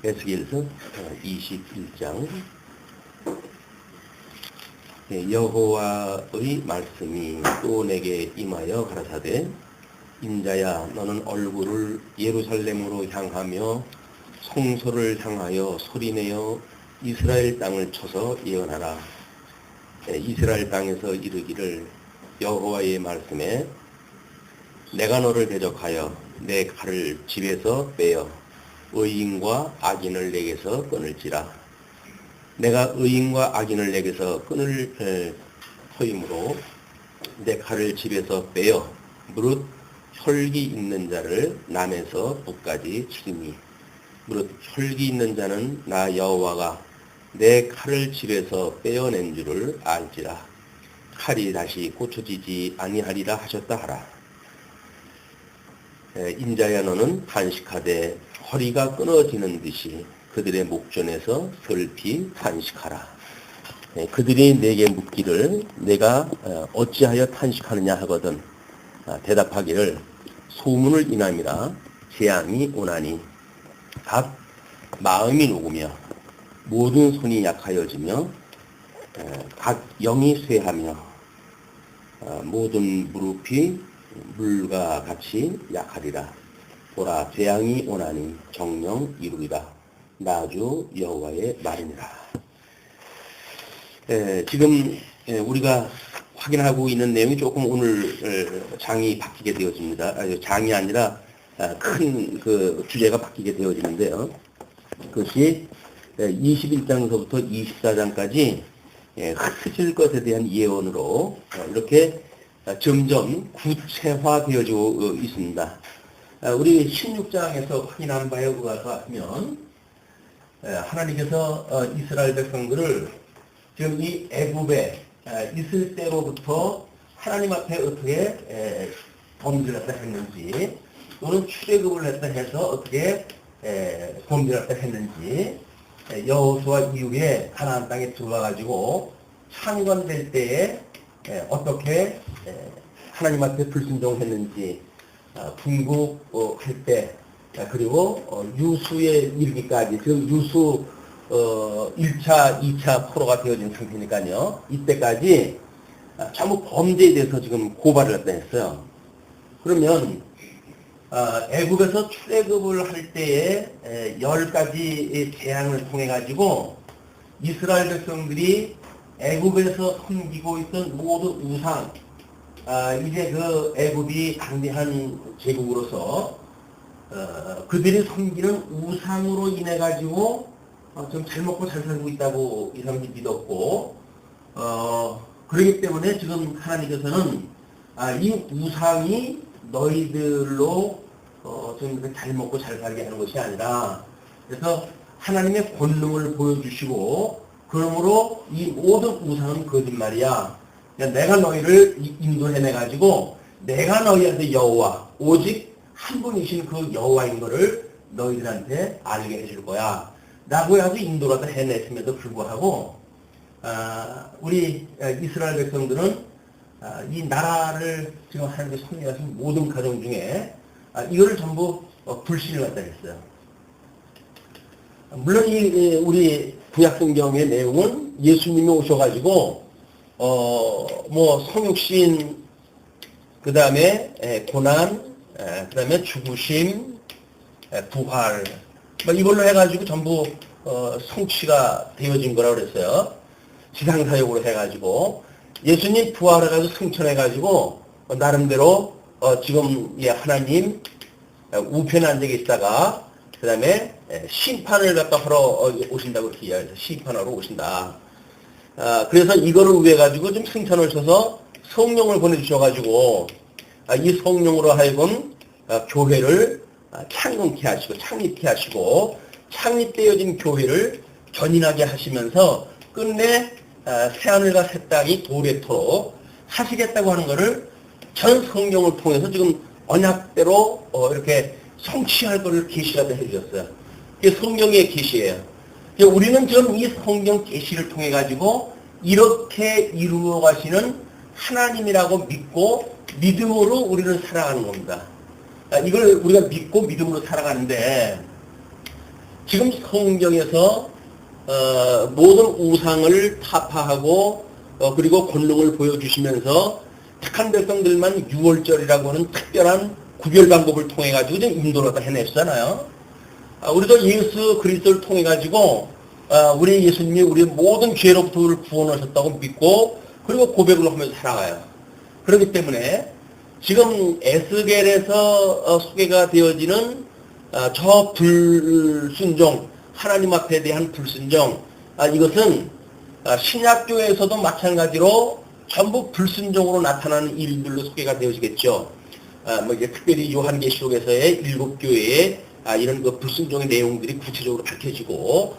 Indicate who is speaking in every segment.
Speaker 1: 에스겔서 21장. 여호와의 말씀이 또 내게 임하여 가라사대, 인자야, 너는 얼굴을 예루살렘으로 향하며 성소를 향하여 소리내어 이스라엘 땅을 쳐서 예언하라. 이스라엘 땅에서 이르기를, 여호와의 말씀에 내가 너를 대적하여 내 칼을 집에서 빼어 의인과 악인을 내게서 끊을지라. 내가 의인과 악인을 내게서 끊을 터이므로 내 칼을 집에서 빼어 무릇 혈기 있는 자를 남에서 북까지 치리니, 무릇 혈기 있는 자는 나 여호와가 내 칼을 집에서 빼어낸 줄을 알지라. 칼이 다시 고쳐지지 아니하리라 하셨다 하라. 인자야, 너는 탄식하되 허리가 끊어지는 듯이 그들의 목전에서 슬피 탄식하라. 그들이 내게 묻기를 내가 어찌하여 탄식하느냐 하거든 대답하기를, 소문을 인함이라 재앙이 오나니 각 마음이 녹으며 모든 손이 약하여지며 각 영이 쇠하며 모든 무릎이 물과 같이 약하리라. 보라, 재앙이 오나니 정령 이루리라. 나주 여호와의 말이니라. 지금 우리가 확인하고 있는 내용이 조금 오늘 장이 바뀌게 되어집니다. 장이 아니라 큰 그 주제가 바뀌게 되어지는데요. 그것이 21장서부터 24장까지 흩어질 것에 대한 예언으로 이렇게 점점 구체화되어지고 있습니다. 우리 16장에서 확인한 바에 의해서 하면 하나님께서 이스라엘 백성들을 지금 이 애굽에 있을 때로부터 하나님 앞에 어떻게 범죄를 했다 했는지, 또는 출애굽을 했다 해서 어떻게 범죄를 했다 했는지, 여호수아 이후에 가나안 땅에 들어와가지고 창건될 때에 어떻게 하나님 앞에 불순종했는지, 분국할 때, 그리고 유수에 이르기까지, 지금 유수 1차, 2차 포로가 되어진 상태니까요. 이때까지 전부 범죄에 대해서 지금 고발을 했다 했어요. 그러면 애굽에서 출애굽을 할 때에 10가지 재앙을 통해 가지고 이스라엘 백성들이 애굽에서 섬기고 있던 모든 우상, 이제 그 애굽이 강대한 제국으로서 그들이 섬기는 우상으로 인해 가지고 좀 잘 먹고 잘 살고 있다고 이 사람들이 믿었고, 그렇기 때문에 지금 하나님께서는 이 우상이 너희들로 좀 잘 먹고 잘 살게 하는 것이 아니라, 그래서 하나님의 권능을 보여주시고, 그러므로 이 모든 우상은 거짓말이야. 내가 너희를 인도해내가지고 내가 너희한테 여호와, 오직 한 분이신 그 여호와인 것을 너희들한테 알게 해줄 거야 라고 해서 인도를 해냈음에도 불구하고 우리 이스라엘 백성들은 이 나라를 지금 하나님께 섬겨가신 모든 가정 중에 이거를 전부 불신을 갖다 했어요. 물론 이 우리 구약성경의 내용은 예수님이 오셔가지고 뭐 성육신, 그 다음에 고난, 그 다음에 죽으심, 부활, 뭐 이걸로 해가지고 전부 성취가 되어진 거라고 그랬어요. 지상사역으로 해가지고 예수님 부활해가지고 승천해가지고 나름대로 지금 하나님 우편에 앉아 계시다가 그 다음에 심판을 갖다 하러 오신다고 이렇게 이야기해서 심판하러 오신다. 그래서 이거를 위해 가지고 좀 승천을 쳐서 성령을 보내주셔가지고 이 성령으로 하여금 교회를 창건케 하시고 창립케 하시고 창립되어진 교회를 견인하게 하시면서 끝내 새하늘과 새 땅이 도래토록 하시겠다고 하는 것을 전 성경을 통해서 지금 언약대로 이렇게 성취할 것을 계시가 해주셨어요. 이게 성경의 계시예요. 우리는 지금 이 성경 계시를 통해 가지고 이렇게 이루어 가시는 하나님이라고 믿고 믿음으로 우리는 살아가는 겁니다. 이걸 우리가 믿고 믿음으로 살아가는데, 지금 성경에서 모든 우상을 타파하고 그리고 권능을 보여주시면서 택한 백성들만 6월절이라고 하는 특별한 구별 방법을 통해 가지고 좀 인도를 다 해냈잖아요. 우리도 예수 그리스도를 통해 가지고 우리 예수님이 우리 모든 죄로부터 우리를 구원하셨다고 믿고 그리고 고백을 하면서 살아가요. 그렇기 때문에 지금 에스겔에서 소개가 되어지는 저 불순종, 하나님 앞에 대한 불순종, 이것은 신약교에서도 마찬가지로 전부 불순종으로 나타나는 일들로 소개가 되어지겠죠. 뭐 이제 특별히 요한계시록에서의 7교회에 이런 그 불순종의 내용들이 구체적으로 밝혀지고,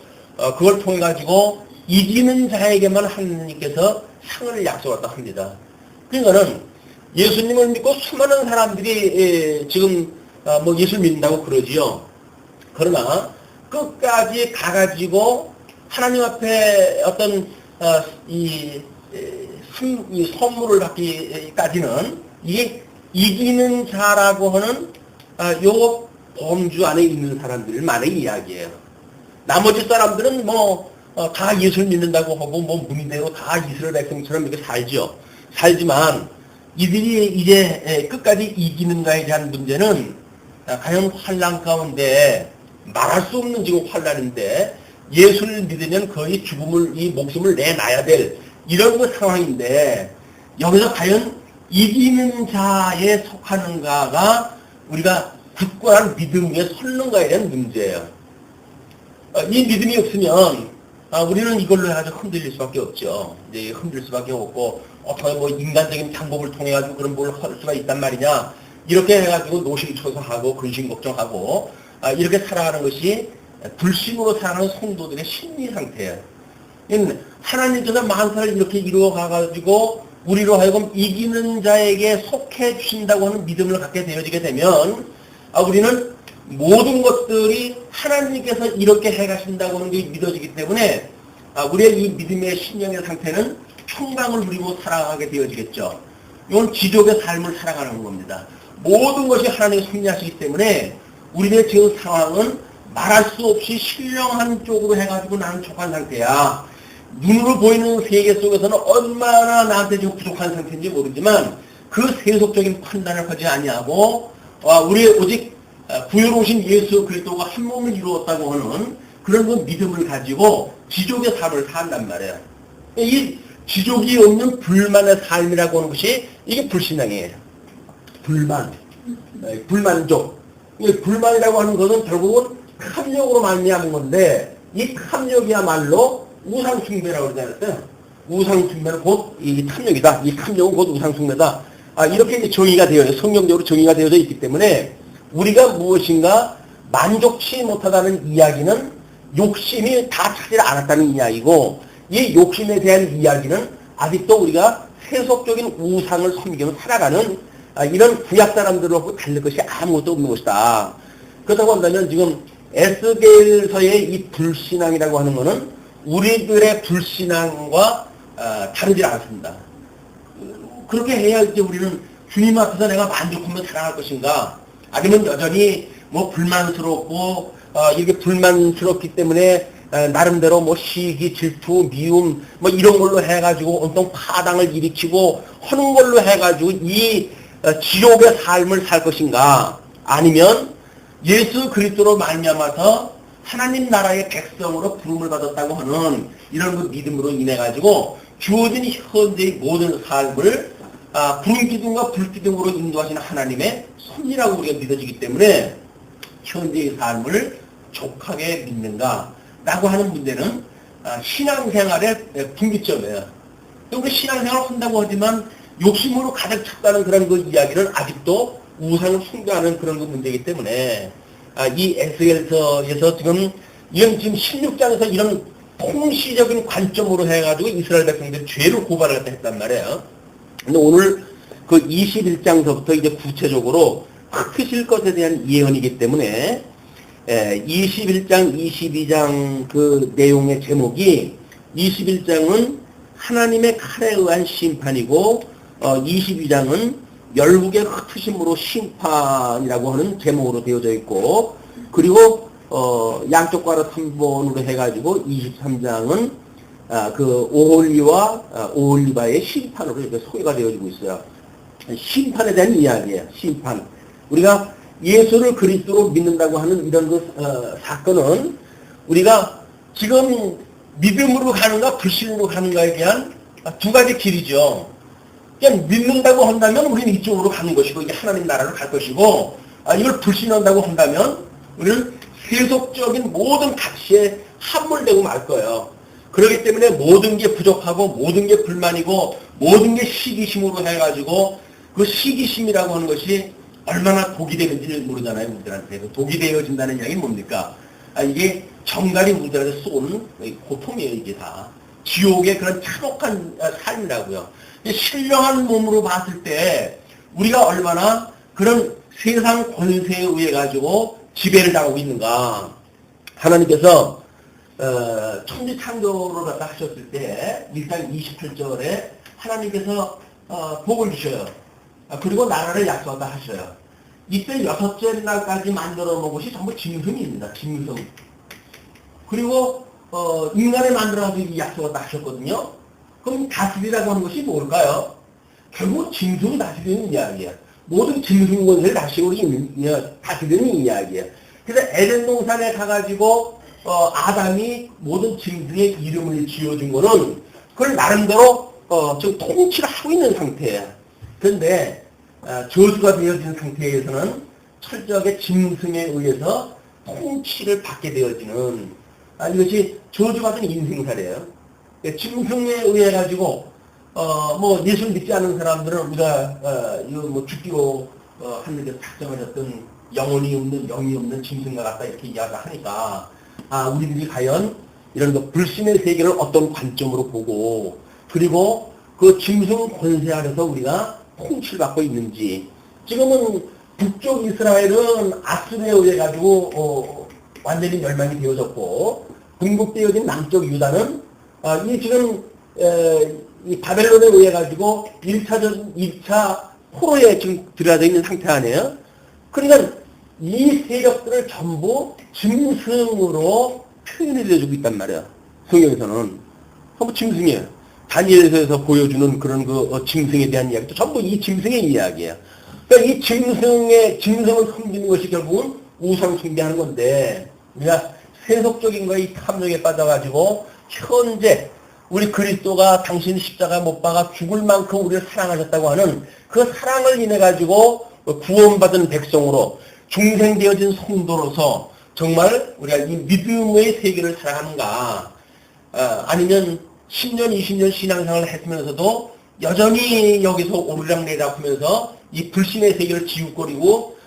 Speaker 1: 그걸 통해 가지고 이기는 자에게만 하나님께서 상을 약속했다 합니다. 그러니까는 예수님을 믿고 수많은 사람들이 지금 뭐 예수 믿는다고 그러지요. 그러나 끝까지 가가지고 하나님 앞에 어떤 이 선물을 받기까지는 이게 이기는 자라고 하는 요 범주 안에 있는 사람들만의 이야기예요. 나머지 사람들은 뭐 다 예수를 믿는다고 하고 뭐 문대로 다 이스라엘 백성처럼 이렇게 살죠. 살지만 이들이 이제 끝까지 이기는가에 대한 문제는 과연 환난 가운데 말할 수 없는 지금 환난인데 예수를 믿으면 거의 죽음을 이 목숨을 내놔야 될 이런 그 상황인데 여기서 과연 이기는 자에 속하는가가 우리가 굳건한 믿음 위에 섰는가에 대한 문제예요. 이 믿음이 없으면 우리는 이걸로 해가지고 흔들릴 수밖에 없죠. 이제 흔들릴 수밖에 없고 어떻게 뭐 인간적인 방법을 통해 가지고 그런 뭘 할 수가 있단 말이냐 이렇게 해가지고 노심초사하고 근심 걱정하고 이렇게 살아가는 것이 불신으로 살아가는 성도들의 심리 상태예요. 하나님께서 만사를 이렇게 이루어가가지고 우리로 하여금 이기는 자에게 속해 주신다고 하는 믿음을 갖게 되어지게 되면 우리는 모든 것들이 하나님께서 이렇게 해가신다고 하는 게 믿어지기 때문에 우리의 이 믿음의 신령의 상태는 평강을 누리고 살아가게 되어지겠죠. 이건 지족의 삶을 살아가는 겁니다. 모든 것이 하나님이 섭리하시기 때문에 우리의 지금 상황은 말할 수 없이 신령한 쪽으로 해가지고 나는 족한 상태야. 눈으로 보이는 세계 속에서는 얼마나 나한테 지금 부족한 상태인지 모르지만 그 세속적인 판단을 하지 아니하고 우리의 오직 구유로우신 예수 그리스도가 한 몸을 이루었다고 하는 그런 그 믿음을 가지고 지족의 삶을 산단 말이에요. 이 지족이 없는 불만의 삶이라고 하는 것이 이게 불신앙이에요. 불만족. 불만이라고 하는 것은 결국은 탐욕으로 말미암은 건데 이 탐욕이야말로 우상숭배라고 그러지 않았어요? 우상숭배는 곧 이 탐욕이다. 이 탐욕은 곧 우상숭배다. 이렇게 이제 정의가 되어요. 성경적으로 정의가 되어져 있기 때문에 우리가 무엇인가 만족치 못하다는 이야기는 욕심이 다 차지를 않았다는 이야기고 이 욕심에 대한 이야기는 아직도 우리가 세속적인 우상을 섬기며 살아가는 이런 구약 사람들하고 다를 것이 아무것도 없는 것이다. 그렇다고 한다면 지금 에스겔서의 이 불신앙이라고 하는 것은 우리들의 불신앙과 다르지 않습니다. 그렇게 해야 이제 우리는 주님 앞에서 내가 만족하며 살아갈 것인가 아니면 여전히 뭐 불만스럽고 이렇게 불만스럽기 때문에 나름대로 뭐 시기, 질투, 미움 뭐 이런 걸로 해가지고 온통 파당을 일으키고 하는 걸로 해가지고 이 지옥의 삶을 살 것인가 아니면 예수 그리스도로 말미암아서 하나님 나라의 백성으로 부름을 받았다고 하는 이런 그 믿음으로 인해 가지고 주어진 현재의 모든 삶을 불기둥과 불기둥으로 인도하시는 하나님의 섭리라고 우리가 믿어지기 때문에 현재의 삶을 족하게 믿는가 라고 하는 문제는 신앙생활의 분기점이에요. 우리 신앙생활을 한다고 하지만 욕심으로 가득 찼다는 그런 그 이야기는 아직도 우상을 숭배하는 그런 그 문제이기 때문에 이 에스겔서에서 지금 이런 지금 16장에서 이런 통시적인 관점으로 해가지고 이스라엘 백성들이 죄를 고발을 했단 말이에요. 근데 오늘 그 21장서부터 이제 구체적으로 흩으실 것에 대한 예언이기 때문에 21장, 22장 그 내용의 제목이 21장은 하나님의 칼에 의한 심판이고 22장은 열국의 흩으심으로 심판이라고 하는 제목으로 되어져 있고 그리고 양쪽 괄호 3번으로 해가지고 23장은 그 오홀리바의 심판으로 이렇게 소개가 되어지고 있어요. 심판에 대한 이야기예요. 심판. 우리가 예수를 그리스도로 믿는다고 하는 이런 사건은 우리가 지금 믿음으로 가는가 불신으로 가는가에 대한 두 가지 길이죠. 그냥 믿는다고 한다면 우리는 이쪽으로 가는 것이고 이게 하나님 나라로 갈 것이고 이걸 불신한다고 한다면 우리는 세속적인 모든 가치에 함몰되고 말 거예요. 그렇기 때문에 모든 게 부족하고 모든 게 불만이고 모든 게 시기심으로 해가지고 그 시기심이라고 하는 것이 얼마나 독이 되는지 모르잖아요. 우리들한테. 독이 되어진다는 이야기는 뭡니까? 이게 정갈이 우리들한테 쏜 고통이에요. 이게 다. 지옥의 그런 참혹한 삶이라고요. 신령한 몸으로 봤을 때 우리가 얼마나 그런 세상 권세에 의해 가지고 지배를 당하고 있는가. 하나님께서 천지 창조를 갖다 하셨을 때 1장 28절에 하나님께서 복을 주셔요. 그리고 나라를 약속하다 하셔요. 이때 6째 날까지 만들어 놓은 것이 전부 짐승입니다. 짐승. 그리고 인간을 만들어서 이 약속을 하셨거든요. 그럼 다스리라고 하는 것이 뭘까요? 결국 짐승을 다스리는 이야기예요. 모든 짐승 권세를 다스리는 이야기예요. 그래서 에덴 동산에 가가지고 아담이 모든 짐승의 이름을 지어준 거는 그걸 나름대로 지금 통치를 하고 있는 상태예요. 그런데 저주가 되어진 상태에서는 철저하게 짐승에 의해서 통치를 받게 되어지는 이것이 저주받은 인생사례예요. 짐승에 의해 가지고 뭐 예수를 믿지 않는 사람들은 우리가 이거 뭐 죽기로 하늘에서 작정하셨던 영혼이 없는 영이 없는 짐승과 같다 이렇게 이야기하니까 우리들이 과연 이런 거 불신의 세계를 어떤 관점으로 보고 그리고 그 짐승 권세 아래서 우리가 통치를 받고 있는지. 지금은 북쪽 이스라엘은 아수르에 의해 가지고 완전히 멸망이 되어졌고 궁극되어진 남쪽 유다는 이 지금 이 바벨론에 의해 가지고 1차 포로에 지금 들어져 있는 상태 아니에요? 그러니까 이 세력들을 전부 짐승으로 표현해 주고 있단 말이야. 성경에서는 전부 짐승이에요. 다니엘서에서 보여주는 그런 짐승에 대한 이야기도 전부 이 짐승의 이야기예요. 그러니까 이 짐승을 섬기는 것이 결국은 우상 숭배하는 건데, 우리가 세속적인 거에 탐욕에 빠져가지고, 현재 우리 그리스도가 당신 십자가 못 박아 죽을 만큼 우리를 사랑하셨다고 하는 그 사랑을 인해가지고 구원받은 백성으로 중생되어진 성도로서 정말 우리가 이 믿음의 세계를 살아가는가, 아니면 10년, 20년 신앙생활을 했으면서도 여전히 여기서 오르락내리락 하면서 이 불신의 세계를 지웃거리고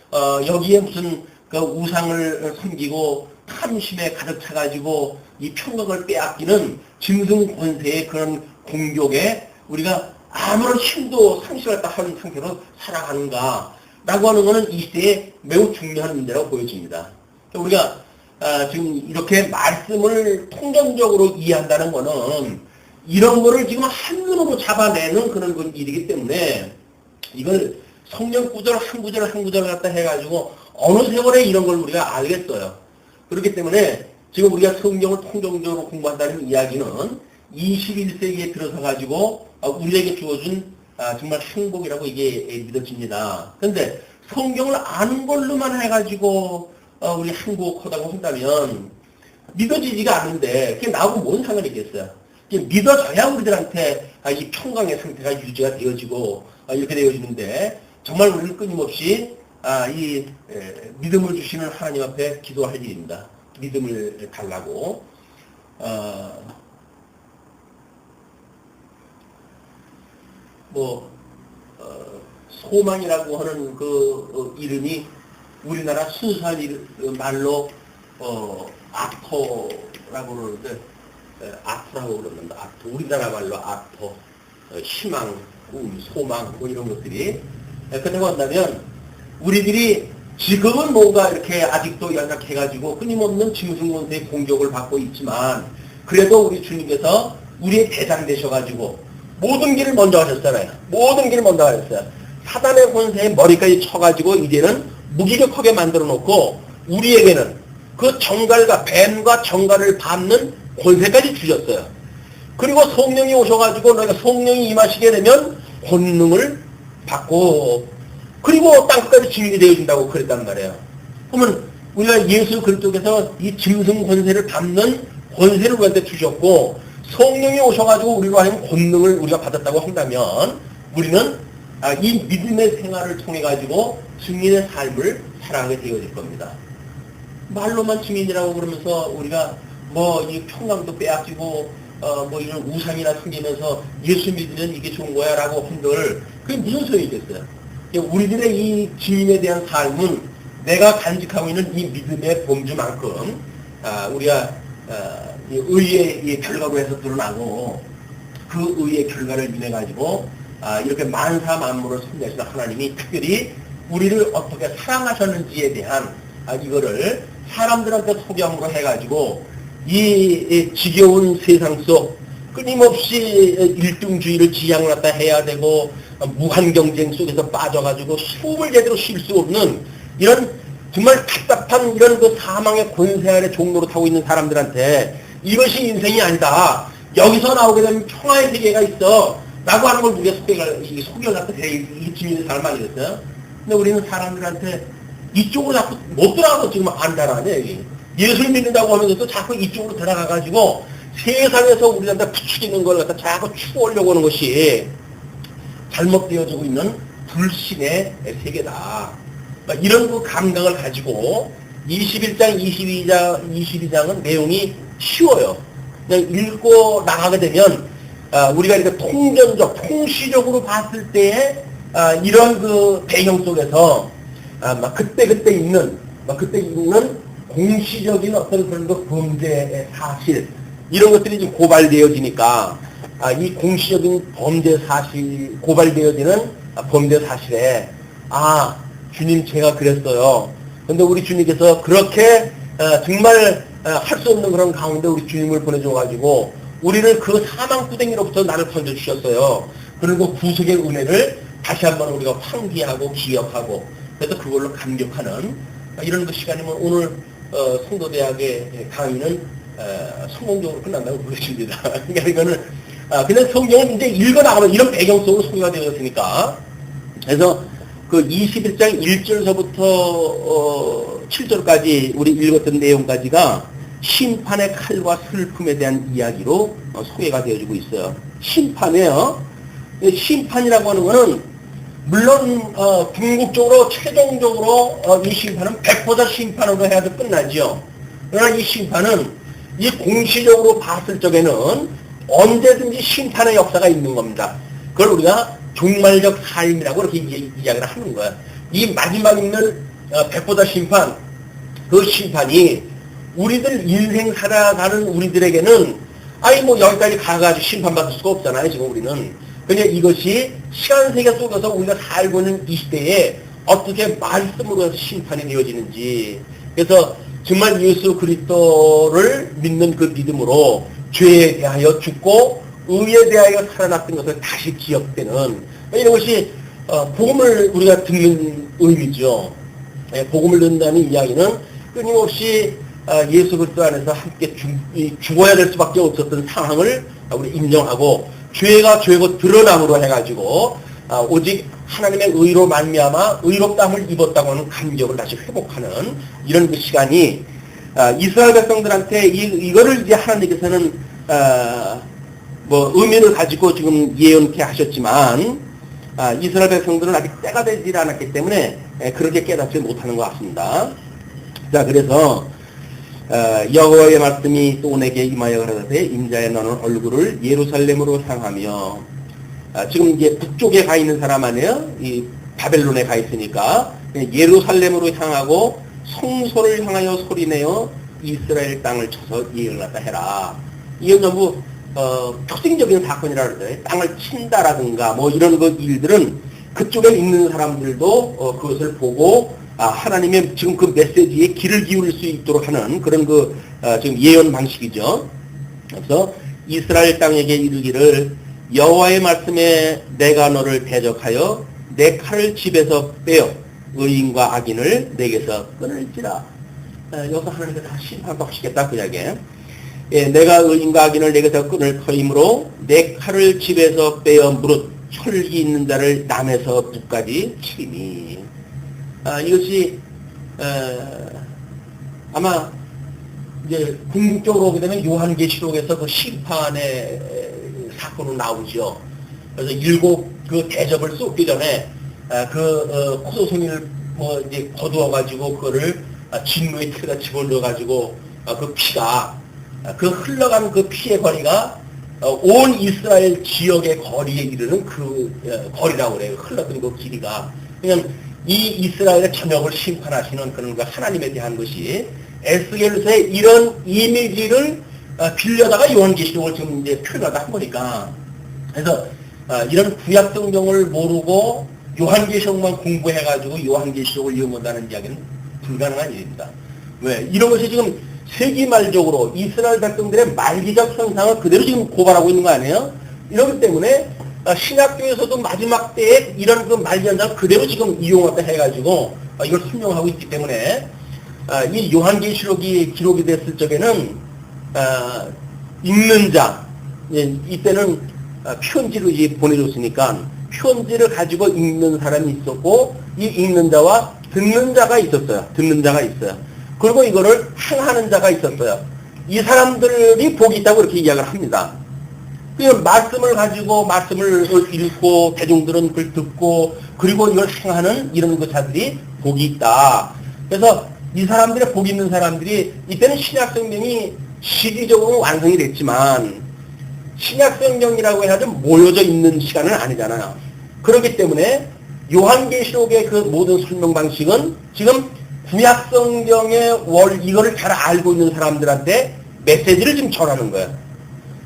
Speaker 1: 여기에 무슨 그 우상을 섬기고 탐심에 가득 차가지고 이 평강을 빼앗기는 짐승 권세의 그런 공격에 우리가 아무런 힘도 상실했다 하는 상태로 살아가는가 라고 하는 것은 이 시대에 매우 중요한 문제라고 보여집니다. 우리가 지금 이렇게 말씀을 통전적으로 이해한다는 것은 이런 거를 지금 한눈으로 잡아내는 그런 일이기 때문에 이걸 성경 구절 한 구절 한 구절 갖다 해가지고 어느 세월에 이런 걸 우리가 알겠어요. 그렇기 때문에 지금 우리가 성경을 통정적으로 공부한다는 이야기는 21세기에 들어서 가지고 우리에게 주어준 정말 행복이라고 이게 믿어집니다. 그런데 성경을 아는 걸로만 해가지고 우리 행복하다고 한다면 믿어지지가 않는데 그게 나하고 뭔 상관이 있겠어요. 믿어져야 우리들한테 이 평강의 상태가 유지가 되어지고 이렇게 되어지는데 정말 우리는 끊임없이 이 믿음을 주시는 하나님 앞에 기도할 일입니다. 믿음을 달라고. 소망이라고 하는 그 이름이 우리나라 순수한 말로 아토라고 그러는데 아토라고 그러는데 아토, 우리나라 말로 아토, 희망, 소망 뭐 이런 것들이 그렇다고 한다면 우리들이 지금은 뭔가 이렇게 아직도 연약해가지고 끊임없는 짐승권세의 공격을 받고 있지만 그래도 우리 주님께서 우리의 대장 되셔가지고 모든 길을 먼저 하셨잖아요. 모든 길을 먼저 하셨어요. 사단의 권세에 머리까지 쳐가지고 이제는 무기력하게 만들어 놓고 우리에게는 그 정갈과 뱀과 정갈을 밟는 권세까지 주셨어요. 그리고 성령이 오셔가지고 너희가 성령이 임하시게 되면 권능을 받고 그리고 땅끝까지 증인이 되어준다고 그랬단 말이에요. 그러면 우리가 예수 그리스도께서 이 짐승 권세를 밟는 권세를 우리한테 주셨고 성령이 오셔가지고 우리로 하여금 권능을 우리가 받았다고 한다면 우리는 이 믿음의 생활을 통해가지고 증인의 삶을 살아가게 되어질 겁니다. 말로만 증인이라고 그러면서 우리가 뭐 이 평강도 빼앗기고 뭐 이런 우상이나 섬기면서 예수 믿으면 이게 좋은 거야 라고 한들 그게 무슨 소용이겠어요? 우리들의 이 증인에 대한 삶은 내가 간직하고 있는 이 믿음의 범주만큼 우리가 이 의의 결과로 해서 드러나고 그 의의 결과를 인해 가지고 이렇게 만사 만물을 섬기시는 하나님이 특별히 우리를 어떻게 사랑하셨는지에 대한 이거를 사람들한테 소개함으로 해가지고 이 지겨운 세상 속 끊임없이 일등주의를 지향을 갖다 해야 되고 무한 경쟁 속에서 빠져가지고 숨을 제대로 쉴 수 없는 이런 정말 답답한 이런 그 사망의 권세 아래 종로로 타고 있는 사람들한테 이것이 인생이 아니다. 여기서 나오게 되면 평화의 세계가 있어. 라고 하는 걸 우리가 소개를 갖다 해. 이게 증인의 삶 아니겠어요? 근데 우리는 사람들한테 이쪽으로 자꾸 못 들어가서 지금 안다라네, 여기. 예수를 믿는다고 하면서도 자꾸 이쪽으로 들어가가지고 세상에서 우리한테 부추기는 걸 갖다 자꾸 추구하려고 하는 것이 잘못되어지고 있는 불신의 세계다. 이런 그 감각을 가지고 21장, 22장은 내용이 쉬워요. 그냥 읽고 나가게 되면 우리가 이렇게 통전적, 통시적으로 봤을 때에 이런 그 배경 속에서 막 그때 있는 공시적인 어떤 그런 그 범죄의 사실 이런 것들이 지금 고발되어지니까 이 공시적인 범죄 사실 고발되어지는 범죄 사실에 주님 제가 그랬어요. 근데 우리 주님께서 그렇게 정말 할 수 없는 그런 가운데 우리 주님을 보내줘가지고 우리를 그 사망구덩이로부터 나를 건져주셨어요. 그리고 구속의 은혜를 다시 한번 우리가 환기하고 기억하고 그래서 그걸로 감격하는 이런 그 시간이면 오늘 성도대학의 강의는 성공적으로 끝난다고 보여집니다. 그러니까 이거는 그냥 성경을 이제 읽어나가면 이런 배경 속으로 소개가 되었으니까 그래서 그 21장 1절서부터 7절까지 우리 읽었던 내용까지가 심판의 칼과 슬픔에 대한 이야기로 소개가 되어지고 있어요. 심판이에요. 심판이라고 하는 거는 물론 궁극적으로 최종적으로 이 심판은 100% 심판으로 해야도 끝나죠. 그러나 이 심판은 이 공시적으로 봤을 적에는 언제든지 심판의 역사가 있는 겁니다. 그걸 우리가 종말적 삶이라고 이렇게 이야기를 하는 거야. 이 마지막 있는 100% 심판, 그 심판이 우리들 인생 살아가는 우리들에게는 뭐 여기까지 가가지고 심판받을 수가 없잖아요. 지금 우리는. 그냥 이것이 시간세계 속에서 우리가 살고 있는 이 시대에 어떻게 말씀으로 해서 심판이 되어지는지. 그래서 정말 예수 그리스도를 믿는 그 믿음으로 죄에 대하여 죽고 의에 대하여 살아났던 것을 다시 기억되는 이런 것이 복음을 우리가 듣는 의미죠. 복음을 듣는다는 이야기는 끊임없이 예수 그리스도 안에서 함께 죽어야 될 수밖에 없었던 상황을 우리 인정하고 죄가 죄고 드러남으로 해가지고 오직 하나님의 의로 말미암아 의롭다함을 입었다고 하는 감격을 다시 회복하는 이런 그 시간이 이스라엘 백성들한테 이거를 이제 하나님께서는 뭐 의미를 가지고 지금 예언케 하셨지만 이스라엘 백성들은 아직 때가 되지 않았기 때문에 그렇게 깨닫지 못하는 것 같습니다. 자, 그래서 여호와의 말씀이 또 내게 임하여 가라사대 임자의 너는 얼굴을 예루살렘으로 향하며 지금 이제 북쪽에 가 있는 사람 아니에요? 이 바벨론에 가 있으니까 예루살렘으로 향하고 성소를 향하여 소리내어 이스라엘 땅을 쳐서 예언하다 해라. 이건 전부 특징적인 사건이라 그러죠. 땅을 친다라든가 뭐 이런 그 일들은 그쪽에 있는 사람들도 그것을 보고 하나님의 지금 그 메시지에 귀를 기울일 수 있도록 하는 그런 그 지금 예언 방식이죠. 그래서 이스라엘 땅에게 이르기를 여호와의 말씀에 내가 너를 대적하여 내 칼을 집에서 빼어 의인과 악인을 내게서 끊을지라. 여기서 하나님께서 다 심판도 하시겠다 그 이야기에. 예, 내가 의인과 악인을 내게서 끊을 터이므로 내 칼을 집에서 빼어 무릇 혈기 있는 자를 남에서 북까지 치리니. 이것이 아마 이제 궁극적으로 오게 되면 요한계시록에서 그 심판의 사건으로 나오죠. 그래서 7 그 대접을 쏟기 전에 포도송이를 뭐 이제 거두어 가지고 그거를 진노의 틀에다 집어넣어 가지고 그 피가 그 흘러간 그 피의 거리가 온 이스라엘 지역의 거리에 이르는 그 거리라고 그래요. 흘렀던 그 길이가. 그냥 이 이스라엘의 전역을 심판하시는 그런 그 하나님에 대한 것이 에스겔서의 이런 이미지를 빌려다가 요한계시록을 지금 이제 표현하다 한 거니까. 그래서 이런 구약성경을 모르고 요한계시록만 공부해가지고 요한계시록을 이용한다는 이야기는 불가능한 일입니다. 왜? 이런 것이 지금 세기말적으로 이스라엘 백성들의 말기적 현상을 그대로 지금 고발하고 있는 거 아니에요? 이렇기 때문에 신약교에서도 마지막 때에 이런 그 말기 현상을 그대로 지금 이용하다 해가지고 이걸 설명하고 있기 때문에 이 요한계시록이 기록이 됐을 적에는 읽는 자, 이때는 편지로 이제 보내줬으니까 편지를 가지고 읽는 사람이 있었고 이 읽는 자와 듣는 자가 있었어요. 듣는 자가 있어요. 그리고 이거를 행하는 자가 있었어요. 이 사람들이 복이 있다고 이렇게 이야기를 합니다. 그 말씀을 가지고 말씀을 읽고 대중들은 그걸 듣고 그리고 이걸 행하는 이런 그 자들이 복이 있다. 그래서 이 사람들의 복 있는 사람들이 이때는 신약성경이 시기적으로 완성이 됐지만 신약성경이라고 해가지고 모여져 있는 시간은 아니잖아요. 그렇기 때문에 요한계시록의 그 모든 설명 방식은 지금 구약성경의 이거를 잘 알고 있는 사람들한테 메시지를 지금 전하는 거예요.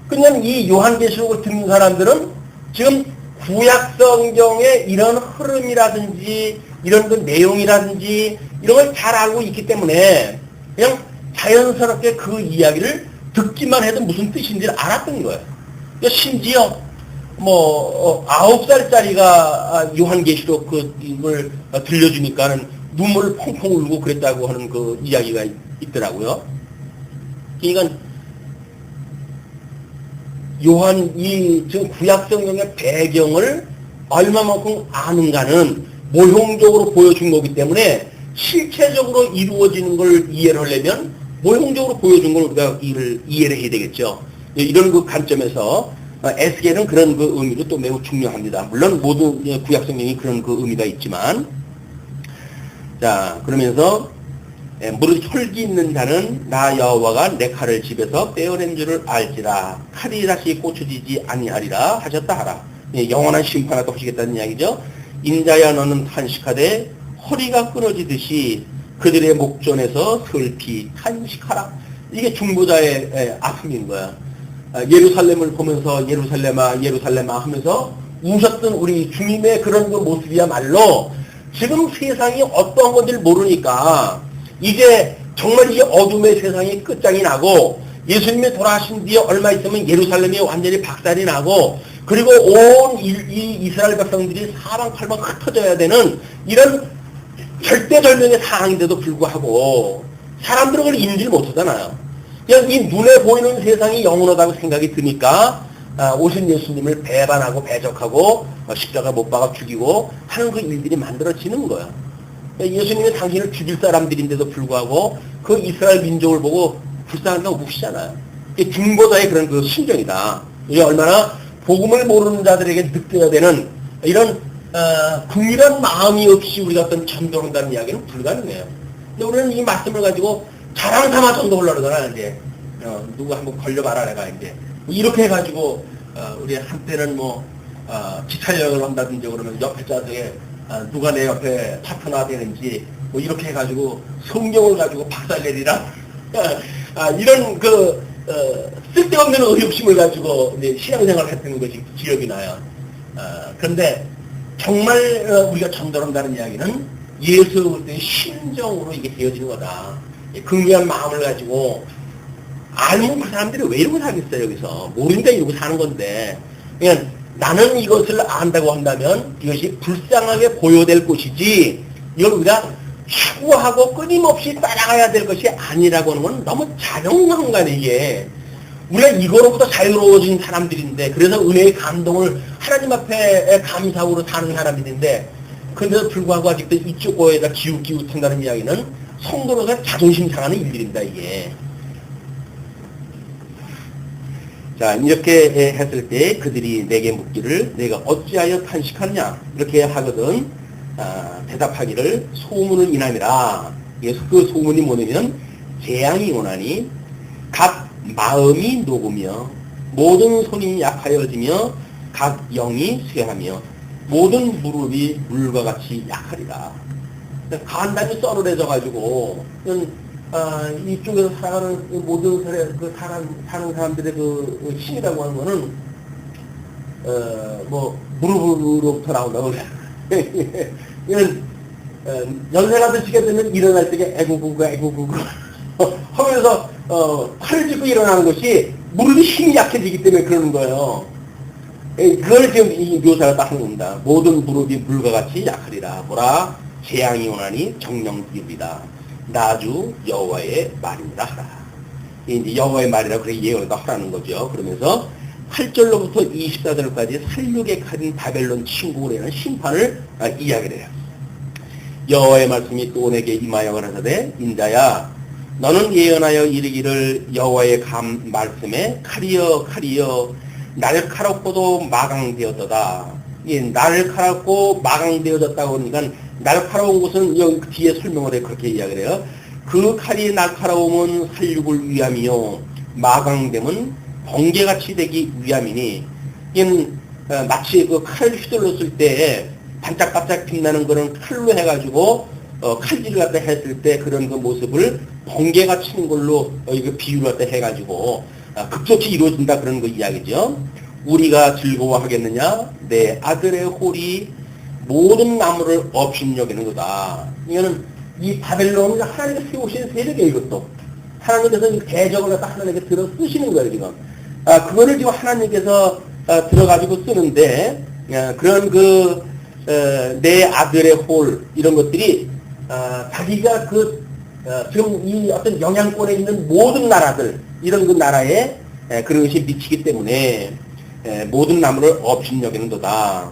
Speaker 1: 그냥 이 요한계시록을 듣는 사람들은 지금 구약성경의 이런 흐름이라든지 이런 그 내용이라든지 이런 걸 잘 알고 있기 때문에 그냥 자연스럽게 그 이야기를 듣기만 해도 무슨 뜻인지를 알았던 거예요. 심지어 9살짜리가 요한계시록 이걸 들려주니까는 눈물을 펑펑 울고 그랬다고 하는 그 이야기가 있더라고요. 그러니까 지금 구약성경의 배경을 얼마만큼 아는가는 모형적으로 보여준 거기 때문에 실체적으로 이루어지는 걸 이해를 하려면 모형적으로 보여준 걸 우리가 이해를 해야 되겠죠. 이런 그 관점에서 에스겔은 그런 그 의미로 또 매우 중요합니다. 물론 모든 구약성경이 그런 그 의미가 있지만, 자 그러면서 무릇 혈기 있는 자는 나 여호와가 내 칼을 집에서 빼어낸 줄을 알지라. 칼이 다시 고쳐지지 아니하리라 하셨다 하라. 영원한 심판을 또 하시겠다는 이야기죠. 인자야 너는 탄식하되 허리가 끊어지듯이 그들의 목전에서 슬피 탄식하라. 이게 중보자의 아픔인 거야. 예루살렘을 보면서 예루살렘아 예루살렘아 하면서 우셨던 우리 주님의 그런 그 모습이야말로 지금 세상이 어떠한 건지를 모르니까 이제 정말 이 어둠의 세상이 끝장이 나고 예수님이 돌아가신 뒤에 얼마 있으면 예루살렘이 완전히 박살이 나고 그리고 온 이스라엘 백성들이 사방팔방 흩어져야 되는 이런 절대절명의 상황인데도 불구하고 사람들은 그걸 인지를 못하잖아요. 그냥 이 눈에 보이는 세상이 영원하다고 생각이 드니까 오신 예수님을 배반하고 배적하고 십자가 못 박아 죽이고 하는 그 일들이 만들어지는 거예요. 예수님이 당신을 죽일 사람들인데도 불구하고 그 이스라엘 민족을 보고 불쌍하다고 묵시잖아요. 이게 중보자의 그런 그 심정이다. 이게 얼마나 복음을 모르는 자들에게 느껴야 되는 이런 긍휼한 마음이 없이 우리가 어떤 전도한다는 이야기는 불가능해요. 근데 우리는 이 말씀을 가지고 자랑 삼아 전도를 하려다가 이제 누구 한번 걸려봐라 내가 이제 이렇게 해가지고 우리 한때는 기차 여행을 한다든지 그러면 옆에 좌석에 누가 내 옆에 파트너가 되는지 이렇게 해가지고 성경을 가지고 박살내리라 이런 그 쓸데없는 의욕심을 가지고 이제 신앙생활을 했던 것이 기억이 나요. 그런데 정말 우리가 전도한다는 이야기는 예수 그리스도의 심정으로 이게 되어지는 거다. 긍휼한 마음을 가지고 알면 그 사람들이 왜 이러고 살겠어요. 여기서 모르니까 이러고 사는 건데 그냥 나는 이것을 안다고 한다면 이것이 불쌍하게 보여될 것이지 이걸 우리가 추구하고 끊임없이 따라가야 될 것이 아니라고 하는 건 너무 자명한 거야, 이게. 우리가 이거로부터 자유로워진 사람들인데, 그래서 은혜의 감동을 하나님 앞에 감사하고 사는 사람들인데, 그런데도 불구하고 아직도 이쪽 거에다 기웃기웃한다는 이야기는 성도로서 자존심 상하는 일들입니다, 이게. 자, 이렇게 했을 때 그들이 내게 묻기를 내가 어찌하여 탄식하느냐 이렇게 하거든 대답하기를 소문을 인함이라. 그 소문이 뭐냐면 재앙이 오나니 각 마음이 녹으며 모든 손이 약하여지며 각 영이 쇠하며 모든 무릎이 물과 같이 약하리라. 간단히 썰어내져가지고 이쪽에서 살아가는 모든 사는 사람들의 그 힘이라고 하는 거는 무릎으로부터 나온다고 그래. 이건 연세가 드시게 되면 일어날 때 애구구구 하면서 팔을 짚고 일어나는 것이 무릎이 힘이 약해지기 때문에 그러는 거예요. 그걸 지금 이 묘사가 딱 하는 겁니다. 모든 무릎이 물과 같이 약하리라. 뭐라? 재앙이 오나니 정령기입니다. 나주 여호와의 말입니다 하라. 이제 여호와의 말이라 그래 예언을 하라는 거죠. 그러면서 8절로부터 24절까지 살육의 칼인 바벨론 침공을 심판을 이야기를 해요. 여호와의 말씀이 또 내게 임하여 가라사대 인자야 너는 예언하여 이르기를 여호와의 말씀에 칼이여 날카롭고도 마강되었도다. 날카롭고 마강되어졌다고 하니까 날카로운 것은 여기 뒤에 설명을 해 그렇게 이야기를 해요. 그 칼이 날카로움은 살육을 위함이요 마강됨은 번개같이 되기 위함이니 이건 마치 그 칼을 휘둘렀을 때 반짝반짝 빛나는 그런 칼로 해가지고 칼질을 갖다 했을 때 그런 그 모습을 번개가 치는 걸로 이거 비유를 갖다 해가지고 극적히 이루어진다 그런 거 이야기죠. 우리가 즐거워하겠느냐? 내 아들의 홀이 모든 나무를 업신여기는 거다. 이거는 이 바벨론은 하나님께서 세우신 세력이에요, 이것도. 하나님께서 이 대적을 갖다 하나님께 들어 쓰시는 거예요, 지금. 그거를 지금 하나님께서 들어가지고 쓰는데, 그런 내 아들의 홀, 이런 것들이, 자기가 지금 이 어떤 영향권에 있는 모든 나라들, 이런 그 나라에 그런 것이 미치기 때문에, 모든 나무를 업신여기는 도다.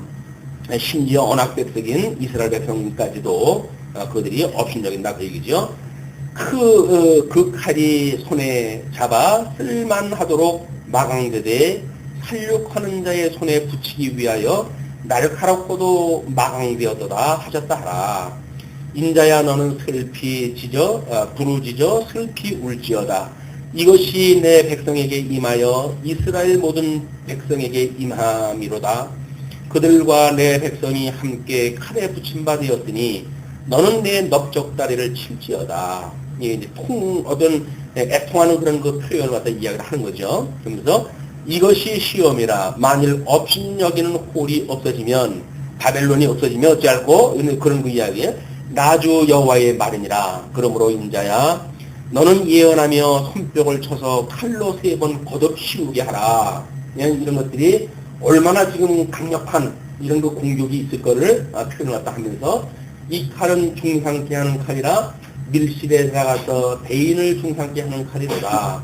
Speaker 1: 심지어 언약 백성인 이스라엘 백성까지도 그들이 업신여긴다 그 얘기죠. 그 칼이 손에 잡아 쓸만하도록 마강되되 살육하는 자의 손에 붙이기 위하여 날카롭고도 마강되었도다 하셨다 하라. 인자야 너는 슬피 부르짖어 슬피 울지어다. 이것이 내 백성에게 임하여 이스라엘 모든 백성에게 임함이로다. 그들과 내 백성이 함께 칼에 붙임바 되었으니 너는 내 넓적다리를 칠지어다. 이제 어떤 애통하는 그런 그 표현을 갖다 이야기를 하는 거죠. 그러면서 이것이 시험이라. 만일 업신여기는 홀이 없어지면 바벨론이 없어지면 어찌할꼬? 그런 그 이야기에 나주 여호와의 말이니라. 그러므로 인자야 너는 예언하며 손뼉을 쳐서 칼로 3번 거듭 씌우게 하라. 이런 것들이 얼마나 지금 강력한 이런 그 공격이 있을 거를 표현을 갖다 하면서 이 칼은 중상케 하는 칼이라 밀실에 들어가서 대인을 중상케 하는 칼이로다.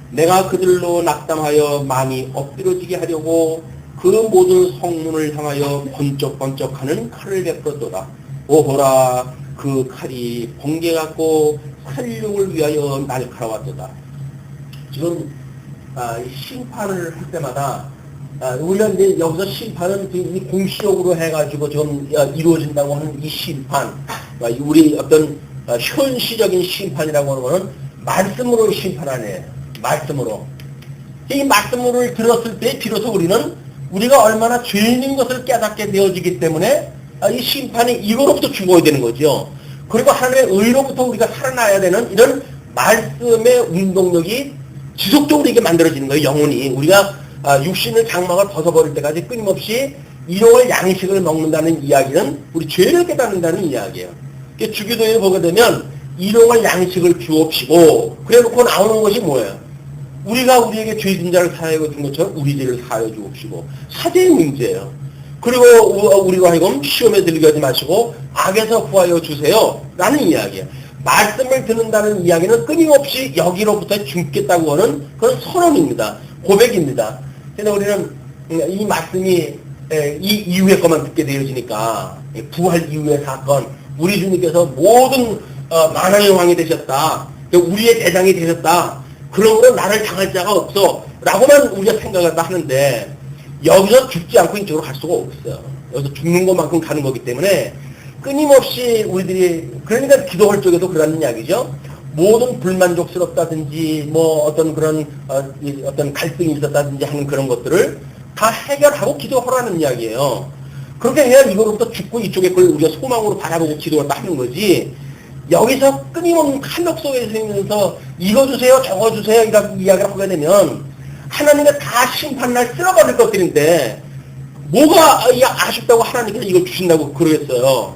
Speaker 1: 내가 그들로 낙담하여 많이 엎드러지게 하려고 그 모든 성문을 향하여 번쩍번쩍하는 칼을 베풀었도다. 오호라 그 칼이 번개 같고 살육을 위하여 날카로웠도다. 지금 심판을 할 때마다 우리가 이제 여기서 심판은 공시적으로 해가지고 지금 이루어진다고 하는 이 심판, 우리 어떤 현시적인 심판이라고 하는 것은 말씀으로 심판하네. 말씀으로. 이 말씀을 들었을 때 비로소 우리는 우리가 얼마나 죄인인 것을 깨닫게 되어지기 때문에 이 심판이 이거로부터 죽어야 되는 거죠. 그리고 하나님의 의로부터 우리가 살아나야 되는 이런 말씀의 운동력이 지속적으로 이게 만들어지는 거예요. 영혼이. 우리가 육신의 장막을 벗어버릴 때까지 끊임없이 일용할 양식을 먹는다는 이야기는 우리 죄를 깨닫는다는 이야기예요. 주기도에 보게 되면 일용할 양식을 주옵시고 그래 놓고 나오는 것이 뭐예요? 우리가 우리에게 죄진 자를 사하여 준 것처럼 우리 죄를 사하여 주옵시고 사죄의 문제예요. 그리고 우리가 하여금 시험에 들게 하지 마시고 악에서 구하여 주세요. 라는 이야기예요. 말씀을 듣는다는 이야기는 끊임없이 여기로부터 죽겠다고 하는 그런 선언입니다. 고백입니다. 그래서 우리는 이 말씀이 이 이후의 것만 듣게 되어지니까 부활 이후의 사건, 우리 주님께서 모든 만왕의 왕이 되셨다. 우리의 대장이 되셨다. 그런 거는 나를 당할 자가 없어. 라고만 우리가 생각을 하는데 여기서 죽지 않고 이쪽으로 갈 수가 없어요. 여기서 죽는 것만큼 가는 거기 때문에 끊임없이 우리들이 그러니까 기도할 쪽에도 그러는 이야기죠. 모든 불만족스럽다든지 뭐 어떤 그런 어떤 갈등이 있었다든지 하는 그런 것들을 다 해결하고 기도하라는 이야기예요. 그렇게 해야 이거로부터 죽고 이쪽에 그걸 우리가 소망으로 바라보고 기도를 하는 거지. 여기서 끊임없는 칼nog 속에 있으면서 이거 주세요 저거 주세요 이라고 이야기를 하게 되면 하나님은 다 심판날 쓸어버릴 것들인데 뭐가 아쉽다고 하나님께서 이걸 주신다고 그러겠어요.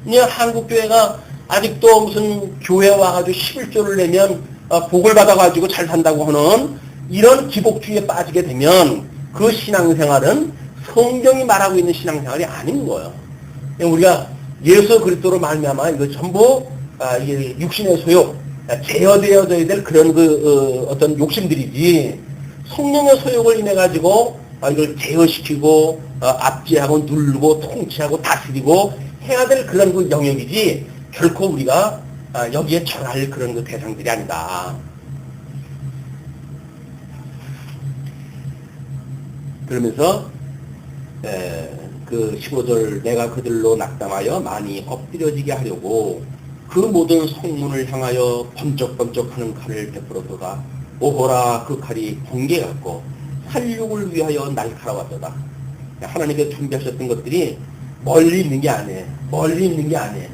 Speaker 1: 그냥 한국교회가 아직도 무슨 교회 와가지고 11조를 내면 복을 받아가지고 잘 산다고 하는 이런 기복주의에 빠지게 되면 그 신앙생활은 성경이 말하고 있는 신앙생활이 아닌 거예요. 우리가 예수 그리스도로 말미암아 이거 전부 이게 육신의 소욕, 제어되어져야 될 그런 어떤 욕심들이지 성령의 소욕을 인해 가지고 이걸 제어시키고 압제하고 누르고 통치하고 다스리고 해야 될 그런 그 영역이지 결코 우리가 여기에 절할 그런 그 대상들이 아니다. 그러면서 그 15절 내가 그들로 낙담하여 많이 엎드려지게 하려고 그 모든 성문을 향하여 번쩍번쩍하는 칼을 베풀어서가 오호라 그 칼이 번개 같고 살육을 위하여 날카로웠도다. 하나님께서 준비하셨던 것들이 멀리 있는 게 아니에요. 멀리 있는 게 아니에요.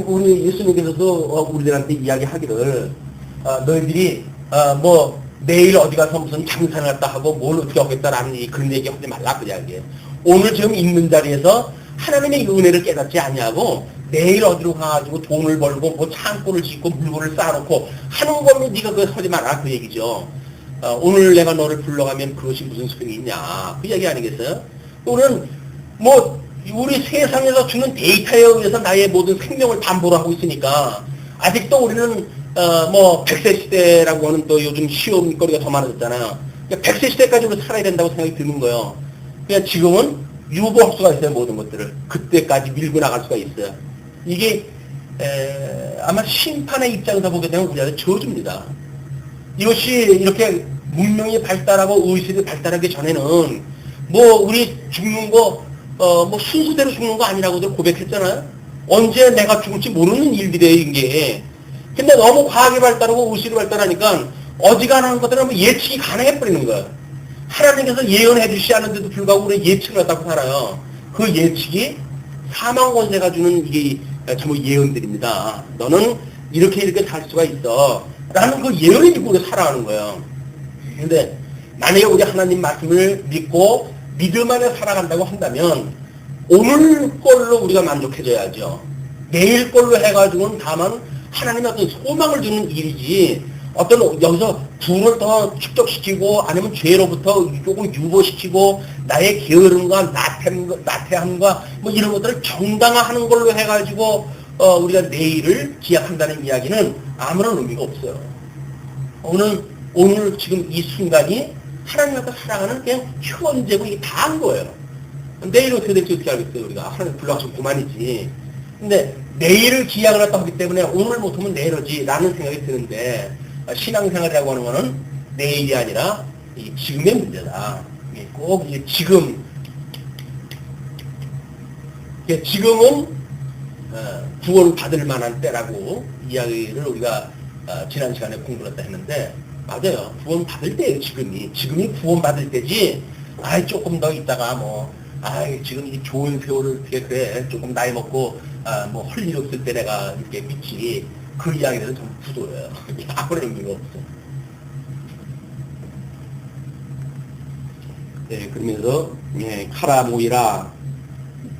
Speaker 1: 우리 예수님께서도 우리들한테 이야기하기를 너희들이 뭐 내일 어디 가서 무슨 장사를 했다 하고 뭘 어떻게 하겠다라는 그런 얘기 하지 말라 그 이야기예요. 오늘 지금 있는 자리에서 하나님의 은혜를 깨닫지 아니하고 내일 어디로 가가지고 돈을 벌고 뭐 창고를 짓고 물건을 쌓아놓고 하는 거면 네가 그거 하지 마라 그 얘기죠. 오늘 내가 너를 불러가면 그것이 무슨 소용이 있냐 그 얘기 아니겠어요? 우리는 뭐 우리 세상에서 주는 데이터에 의해서 나의 모든 생명을 담보로 하고 있으니까 아직도 우리는 뭐 100세 시대라고 하는 또 요즘 시험거리가 더 많아졌잖아요. 그러니까 100세 시대까지 우리 살아야 된다고 생각이 드는 거예요. 그냥 지금은 유보할 수가 있어요. 모든 것들을. 그때까지 밀고 나갈 수가 있어요. 이게 아마 심판의 입장에서 보게 되면 우리한테 저주입니다. 이것이 이렇게 문명이 발달하고 의식이 발달하기 전에는 뭐 우리 죽는 거 뭐 순서대로 죽는 거 아니라고들 고백했잖아요. 언제 내가 죽을지 모르는 일들이에요 이게. 근데 너무 과학이 발달하고 의식이 발달하니까 어지간한 것들은 예측이 가능해버리는 거예요. 하나님께서 예언해 주시지 않은데도 불구하고 우리 예측을 했다고 살아요. 그 예측이 사망 권세가 주는 이게 전부 예언들입니다. 너는 이렇게 살 수가 있어. 라는 그 예언을 믿고 우리가 살아가는 거예요. 근데 만약에 우리 하나님 말씀을 믿고 믿음 안에 살아간다고 한다면 오늘 걸로 우리가 만족해져야죠. 내일 걸로 해가지고는 다만 하나님의 어떤 소망을 주는 일이지 어떤 여기서 부를 더 축적시키고 아니면 죄로부터 조금 유보시키고 나의 게으름과 나태함과 뭐 이런 것들을 정당화하는 걸로 해가지고 우리가 내일을 기약한다는 이야기는 아무런 의미가 없어요. 오늘 지금 이 순간이 하나님 앞에 살아가는 그냥 현재고 이게 다 한 거예요. 내일 어떻게 될지 어떻게 알겠어요 우리가. 하나님 불러가지고 그만이지. 근데 내일을 기약을 했다 하기 때문에 오늘 못하면 내일 하지 라는 생각이 드는데 신앙생활이라고 하는 거는 내일이 아니라 지금의 문제다. 꼭 지금 지금은 구원 받을 만한 때라고 이야기를 우리가 지난 시간에 공부를 했다 했는데 맞아요. 구원 받을 때예요. 지금이 구원 받을 때지. 조금 더 있다가 지금 이 좋은 세월을 어떻게 그래 조금 나이 먹고 뭐 할 일 없을 때 내가 이렇게 믿지. 그 이야기들은 좀 부도예요. 아무런 의미가 없어. 네, 그러면서 카라 모이라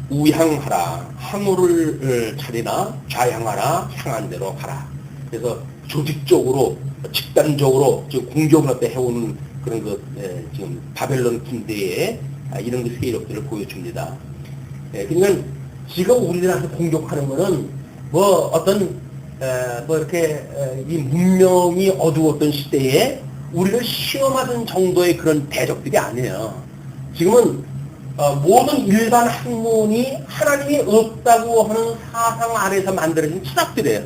Speaker 1: 우향하라 하물을 차리나 좌향하라 향한 대로 가라. 그래서 조직적으로 집단적으로 지금 공격을 때 해오는 그런 지금 바벨론 군대의 이런 그 세력들을 보여줍니다. 그러니까 지금 우리나라에서 공격하는 거는 뭐 어떤 뭐 이렇게 이 문명이 어두웠던 시대에 우리를 시험하던 정도의 그런 대적들이 아니에요. 지금은 모든 일반 학문이 하나님이 없다고 하는 사상 아래서 만들어진 철학들이에요.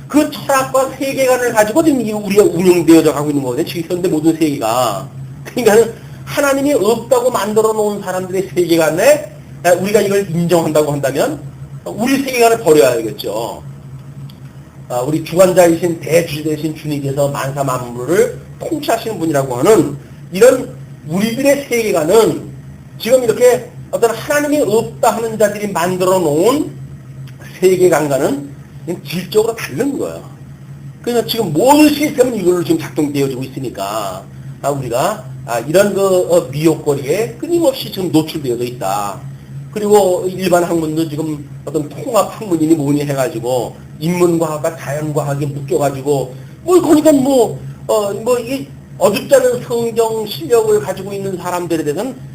Speaker 1: 그 철학과 세계관을 가지고 지금 우리가 운영되어져 가고 있는 거거든요. 지금 현대 모든 세계가. 그러니까 하나님이 없다고 만들어 놓은 사람들의 세계관에 우리가 이걸 인정한다고 한다면 우리 세계관을 버려야겠죠. 우리 주관자이신 대주제되신 주님께서 만사 만물을 통치하시는 분이라고 하는 이런 우리들의 세계관은 지금 이렇게 어떤 하나님이 없다 하는 자들이 만들어 놓은 세계관과는 질적으로 다른 거예요. 그래서 지금 모든 시스템은 이걸로 지금 작동되어지고 있으니까 우리가 이런 그 미혹거리에 끊임없이 지금 노출되어져 있다. 그리고 일반 학문도 지금 어떤 통합 학문이니 뭐니 해가지고 인문과학과 자연과학이 묶여가지고 그러니까 이게 어줍지 않은 성경 실력을 가지고 있는 사람들에 대해서는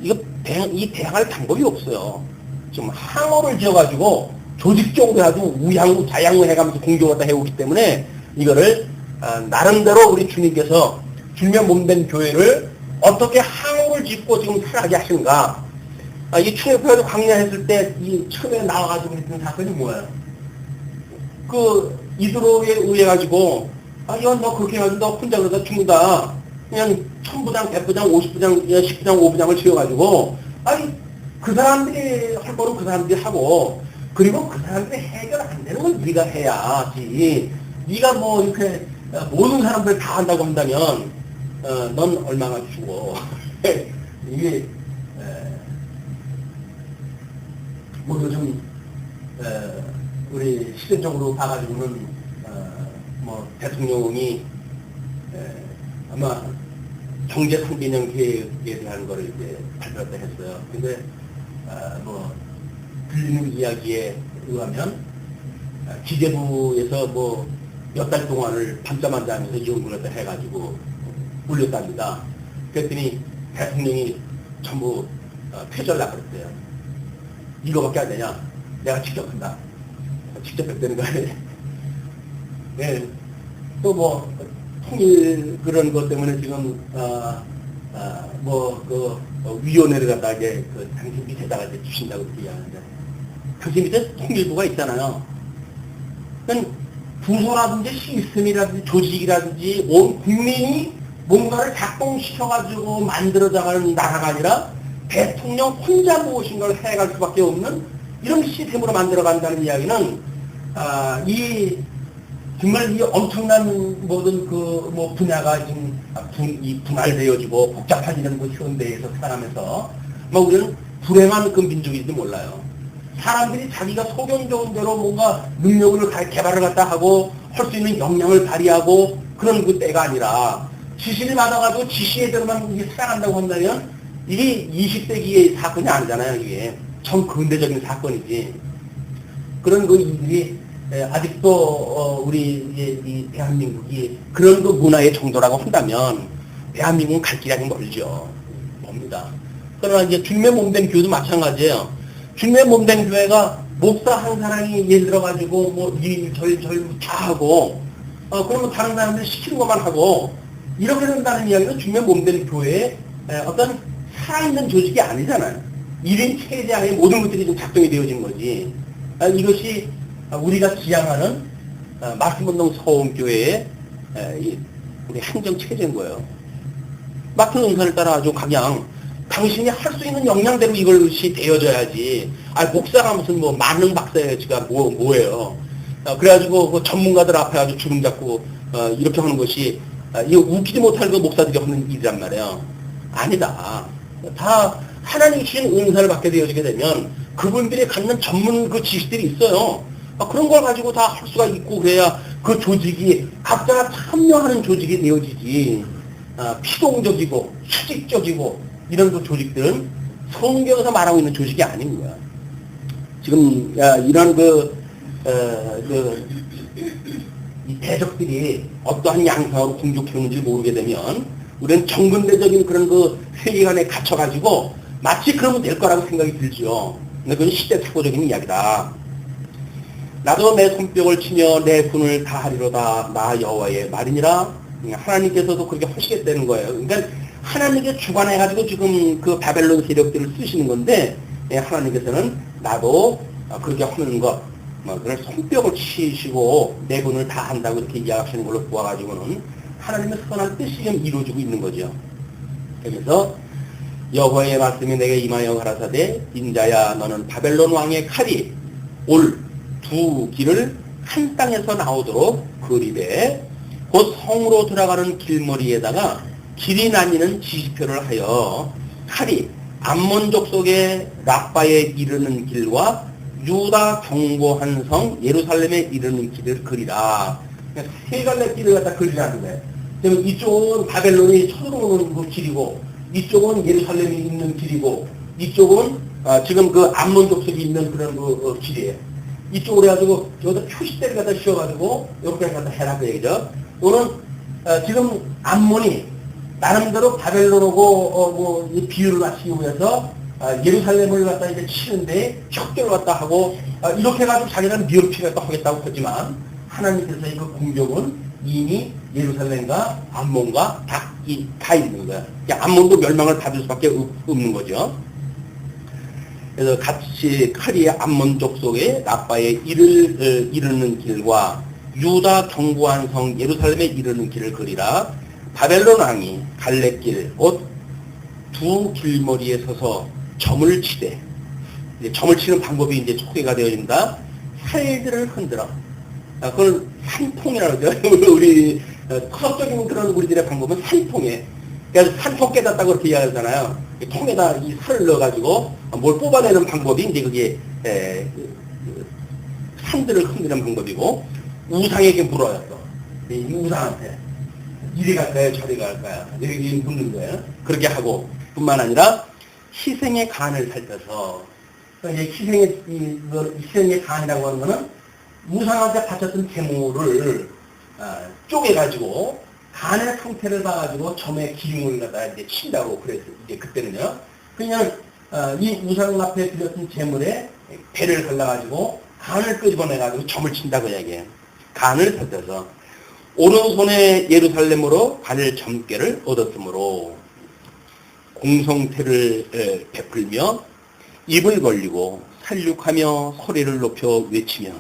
Speaker 1: 이 대항할 방법이 없어요. 지금 항어를 지어가지고 조직적으로라도 우양우 자양우 해가면서 공격을 다 해오기 때문에 이거를 나름대로 우리 주님께서 주님의 몸된 교회를 어떻게 항우를 짓고 지금 살아가게 하시는가. 이 출애굽에도 광야했을 때 이 처음에 나와가지고 있던 사건이 뭐예요? 이드로에 의해 가지고 이건 너 그렇게 해가지고 너 혼자 그러다 죽는다. 그냥 1000부장, 100부장, 50부장, 10부장, 5부장을 지어가지고 그 사람들이 할 거는 그 사람들이 하고 그리고 그 사람들이 해결 안 되는 건 네가 해야지. 네가 뭐 이렇게 모든 사람들 다 한다고 한다면 넌 얼마나 죽어. 이게 좀 우리 시대적으로 봐가지고는 대통령이 아마 경제 3개년 계획에 대한 거를 이제 발표했다 했어요. 근데 들리는 이야기에 의하면 기재부에서 몇 달 동안을 밤잠 하면서 연구를 해가지고 올렸답니다. 그랬더니 대통령이 전부 퇴절라 그랬대요. 이거밖에 안 되냐? 내가 직접 한다. 직접 했다는 거예요. 네. 또 통일 그런 것 때문에 지금 위원회를 갖다가 이제 당신 밑에다가 이제 주신다고 그렇게 하는데 당신 밑에 통일부가 있잖아요. 그러니까 부서라든지 시스템이라든지 조직이라든지 온 국민이 뭔가를 작동시켜가지고 만들어져가는 나라가 아니라 대통령 혼자 무엇인 걸 해갈 수밖에 없는 이런 시스템으로 만들어간다는 이야기는 정말 이 엄청난 모든 분야가 지금 분할되어지고 복잡해지는 현대에서 살아가면서 우리는 불행한 그 민족인지 몰라요. 사람들이 자기가 소견 좋은 대로 뭔가 능력을 개발을 갖다 하고 할 수 있는 역량을 발휘하고 그런 그 때가 아니라 지시를 받아가지고 지시에 대로만 이게 살아간다고 한다면 이게 20세기의 사건이 아니잖아요. 이게 전근대적인 사건이지. 그런 일들이 아직도 우리 이 대한민국이 그런 문화의 정도라고 한다면 대한민국은 갈 길이 아직 멀죠. 멉니다. 그러나 이제 주님의 몸된 교회도 마찬가지예요. 주님의 몸된 교회가 목사 한 사람이 예를 들어가지고 다 하고 그러면 다른 사람들 시키는 것만 하고 이렇게 된다는 이야기는 주님의 몸된 교회의 어떤 살아있는 조직이 아니잖아요. 1인 체제 안에 모든 것들이 좀 작동이 되어진 거지. 이것이 우리가 지향하는 말씀운동 서원교회의 우리 행정체제인 거예요. 맡은 은사를 따라가지고 그냥 당신이 할 수 있는 역량대로 이것이 되어져야지. 목사가 무슨 만능 박사가 뭐예요. 그래가지고 전문가들 앞에 아주 주름 잡고 이렇게 하는 것이 이거 웃기지 못할 그 목사들이 하는 일이란 말이에요. 아니다. 다 하나님이 주신 은사를 받게 되어지게 되면 그분들이 갖는 전문 그 지식들이 있어요. 그런 걸 가지고 다 할 수가 있고 그래야 그 조직이 각자가 참여하는 조직이 되어지지. 피동적이고 수직적이고 이런 그 조직들은 성경에서 말하고 있는 조직이 아닌 거야. 지금 이런 이 대적들이 어떠한 양상으로 공격해오는지 모르게 되면 우리는 정근대적인 그런 그 세계관에 갇혀가지고 마치 그러면 될 거라고 생각이 들지요. 근데 그건 시대착오적인 이야기다. 나도 내 손뼉을 치며 내 분을 다하리로다 나 여호와의 말이니라. 하나님께서도 그렇게 하시겠다는 거예요. 그러니까 하나님께 주관해가지고 지금 그 바벨론 세력들을 쓰시는 건데, 하나님께서는 나도 그렇게 하는 것, 그걸 손뼉을 치시고 내 분을 다한다고 이렇게 이야기하시는 걸로 보아가지고는 하나님의 선한 뜻이 좀 이루어지고 있는 거죠. 그래서 여호와의 말씀이 내게 임하여 가라사대 인자야 너는 바벨론 왕의 칼이 올 두 길을 한 땅에서 나오도록 그리되 곧 성으로 들어가는 길머리에다가 길이 나뉘는 지시표를 하여 칼이 암몬 족속의 랍바에 이르는 길과 유다 경고한 성 예루살렘에 이르는 길을 그리라. 세 갈래 길을 갖다 그리라는 거예요. 그러면 이쪽은 바벨론이 쳐들어오는 그 길이고 이쪽은 예루살렘이 있는 길이고 이쪽은 지금 그 암몬 족속이 있는 그런 그 길이에요. 이쪽으로 해가지고 여기다 표시대를 갖다 씌워가지고 이렇게 갖다 해라 그 얘기죠. 또는 지금 암몬이 나름대로 바벨론하고 뭐 비유를 맞추기 위해서 예루살렘을 갖다 이제 치는데 척결을 갖다 하고 이렇게 해가지고 자기는 미흡치를 갖다 하겠다고 하지만 하나님께서 그 공격은 이미 예루살렘과 암몬과 다 있는 거야. 암몬도 멸망을 받을 수밖에 없는 거죠. 그래서 같이 칼이 암몬 족속의 랍바에 이르는 길과 유다 경고한 성 예루살렘에 이르는 길을 그리라. 바벨론 왕이 갈래길 곧 두 길머리에 서서 점을 치되, 이제 점을 치는 방법이 이제 소개가 되어진다. 살들을 흔들어. 그걸 산통이라고 그러죠. 우리科学적인 그런 우리들의 방법은 산통에. 그래서 산통 깨닫다고 그렇게 이야기하잖아요. 통에다 이 살을 넣어가지고 뭘 뽑아내는 방법이 이제 그게 산들을 흔드는 방법이고, 우상에게 물어요. 또. 이 우상한테 이리 갈까요? 저리 갈까요? 여기 묻는 거예요. 그렇게 하고 뿐만 아니라 희생의 간을 살펴서, 이제 희생의 간이라고 하는 거는 우상한테 바쳤던 제물을 쪼개가지고 간의 상태를 봐가지고 점에 기름을 갖다 이제 친다고 그래서 이제 그때는요. 그냥 이 우상 앞에 드렸던 제물에 배를 갈라가지고 간을 끄집어내가지고 점을 친다고 이야기해요. 간을 살펴서 오른손에 예루살렘으로 갈 점괘를 얻었으므로 공성태를 베풀며 입을 벌리고 살육하며 소리를 높여 외치며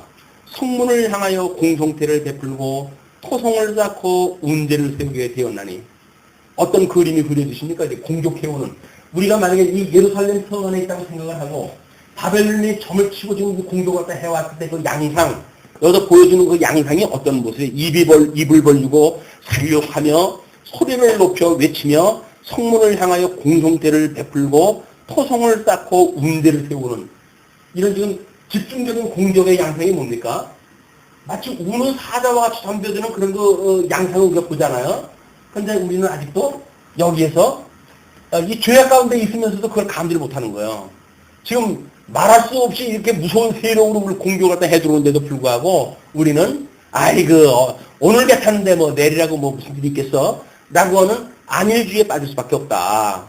Speaker 1: 성문을 향하여 공성태를 베풀고 토성을 쌓고 운대를 세우게 되었나니. 어떤 그림이 그려지십니까? 이제 공격해오는, 우리가 만약에 이 예루살렘 성 안에 있다고 생각을 하고 바벨론이 점을 치고 지금 공격을 갖다 해왔을 때 그 양상, 여기서 보여주는 그 양상이 어떤 모습이에요? 입을 벌리고 살육하며 소리를 높여 외치며 성문을 향하여 공성대를 베풀고 토성을 쌓고 운대를 세우는, 이런 지금 집중적인 공격의 양상이 뭡니까? 마치 우는 사자와 같이 덤벼드는 그런 그 양상을 우리가 보잖아요. 그런데 우리는 아직도 여기에서 이 죄악 가운데 있으면서도 그걸 감지를 못하는 거예요. 지금 말할 수 없이 이렇게 무서운 세력으로 우리를 공격을 갖다 해들어오는데도 불구하고 우리는 오늘 괜찮은데 뭐 내리라고 뭐 무슨 일이 있겠어? 라고 하는 안일주의에 빠질 수밖에 없다.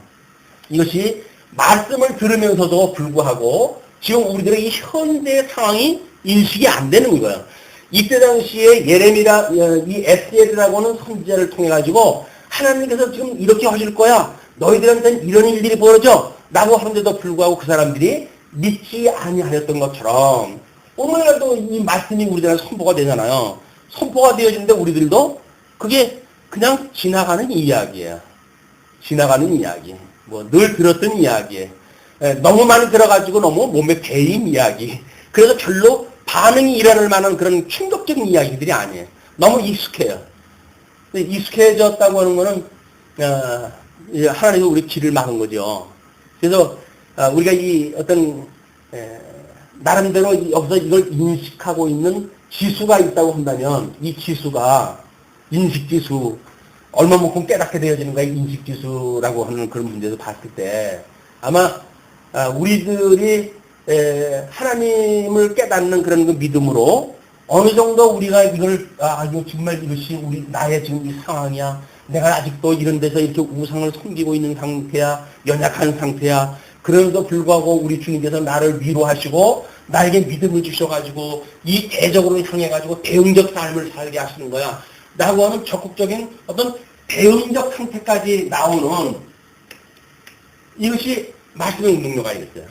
Speaker 1: 이것이 말씀을 들으면서도 불구하고 지금 우리들의 이 현대 상황이 인식이 안 되는 거예요. 이때 당시에 예레미야, 이 에스겔이라고 하는 선지자를 통해 가지고 하나님께서 지금 이렇게 하실 거야. 너희들한테는 이런 일들이 벌어져. 라고 하는데도 불구하고 그 사람들이 믿지 아니하였던 것처럼 오늘날도 이 말씀이 우리들한테 선포가 되잖아요. 선포가 되어지는데 우리들도 그게 그냥 지나가는 이야기예요. 지나가는 이야기. 뭐 늘 들었던 이야기. 너무 많이 들어가지고 너무 몸에 배인 이야기. 그래서 별로 반응이 일어날 만한 그런 충격적인 이야기들이 아니에요. 너무 익숙해요. 익숙해졌다고 하는 거는 하나님이 우리 길을 막은 거죠. 그래서 우리가 이 어떤 나름대로 여기서 이걸 인식하고 있는 지수가 있다고 한다면 이 지수가 인식지수, 얼마만큼 깨닫게 되어지는 거야 인식지수라고 하는 그런 문제도 봤을 때 아마 우리들이 하나님을 깨닫는 그런 그 믿음으로 어느 정도 우리가 이걸 이거 정말 이것이 우리 나의 지금 이 상황이야. 내가 아직도 이런 데서 이렇게 우상을 섬기고 있는 상태야. 연약한 상태야. 그럼에도 불구하고 우리 주님께서 나를 위로하시고 나에게 믿음을 주셔가지고 이 대적으로 향해가지고 대응적 삶을 살게 하시는 거야. 라고 하는 적극적인 어떤 대응적 상태까지 나오는 이것이 말씀의 능력이 아니겠어요.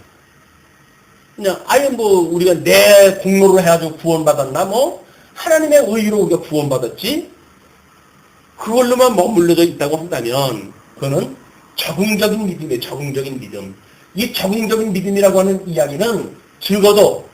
Speaker 1: 그냥 아예 뭐 우리가 내 공로로 해가지고 구원받았나 뭐 하나님의 의로 우리가 구원받았지 그걸로만 머물러져 있다고 한다면 그거는 적응적인 믿음이에요. 적응적인 믿음. 이 적응적인 믿음이라고 하는 이야기는 적어도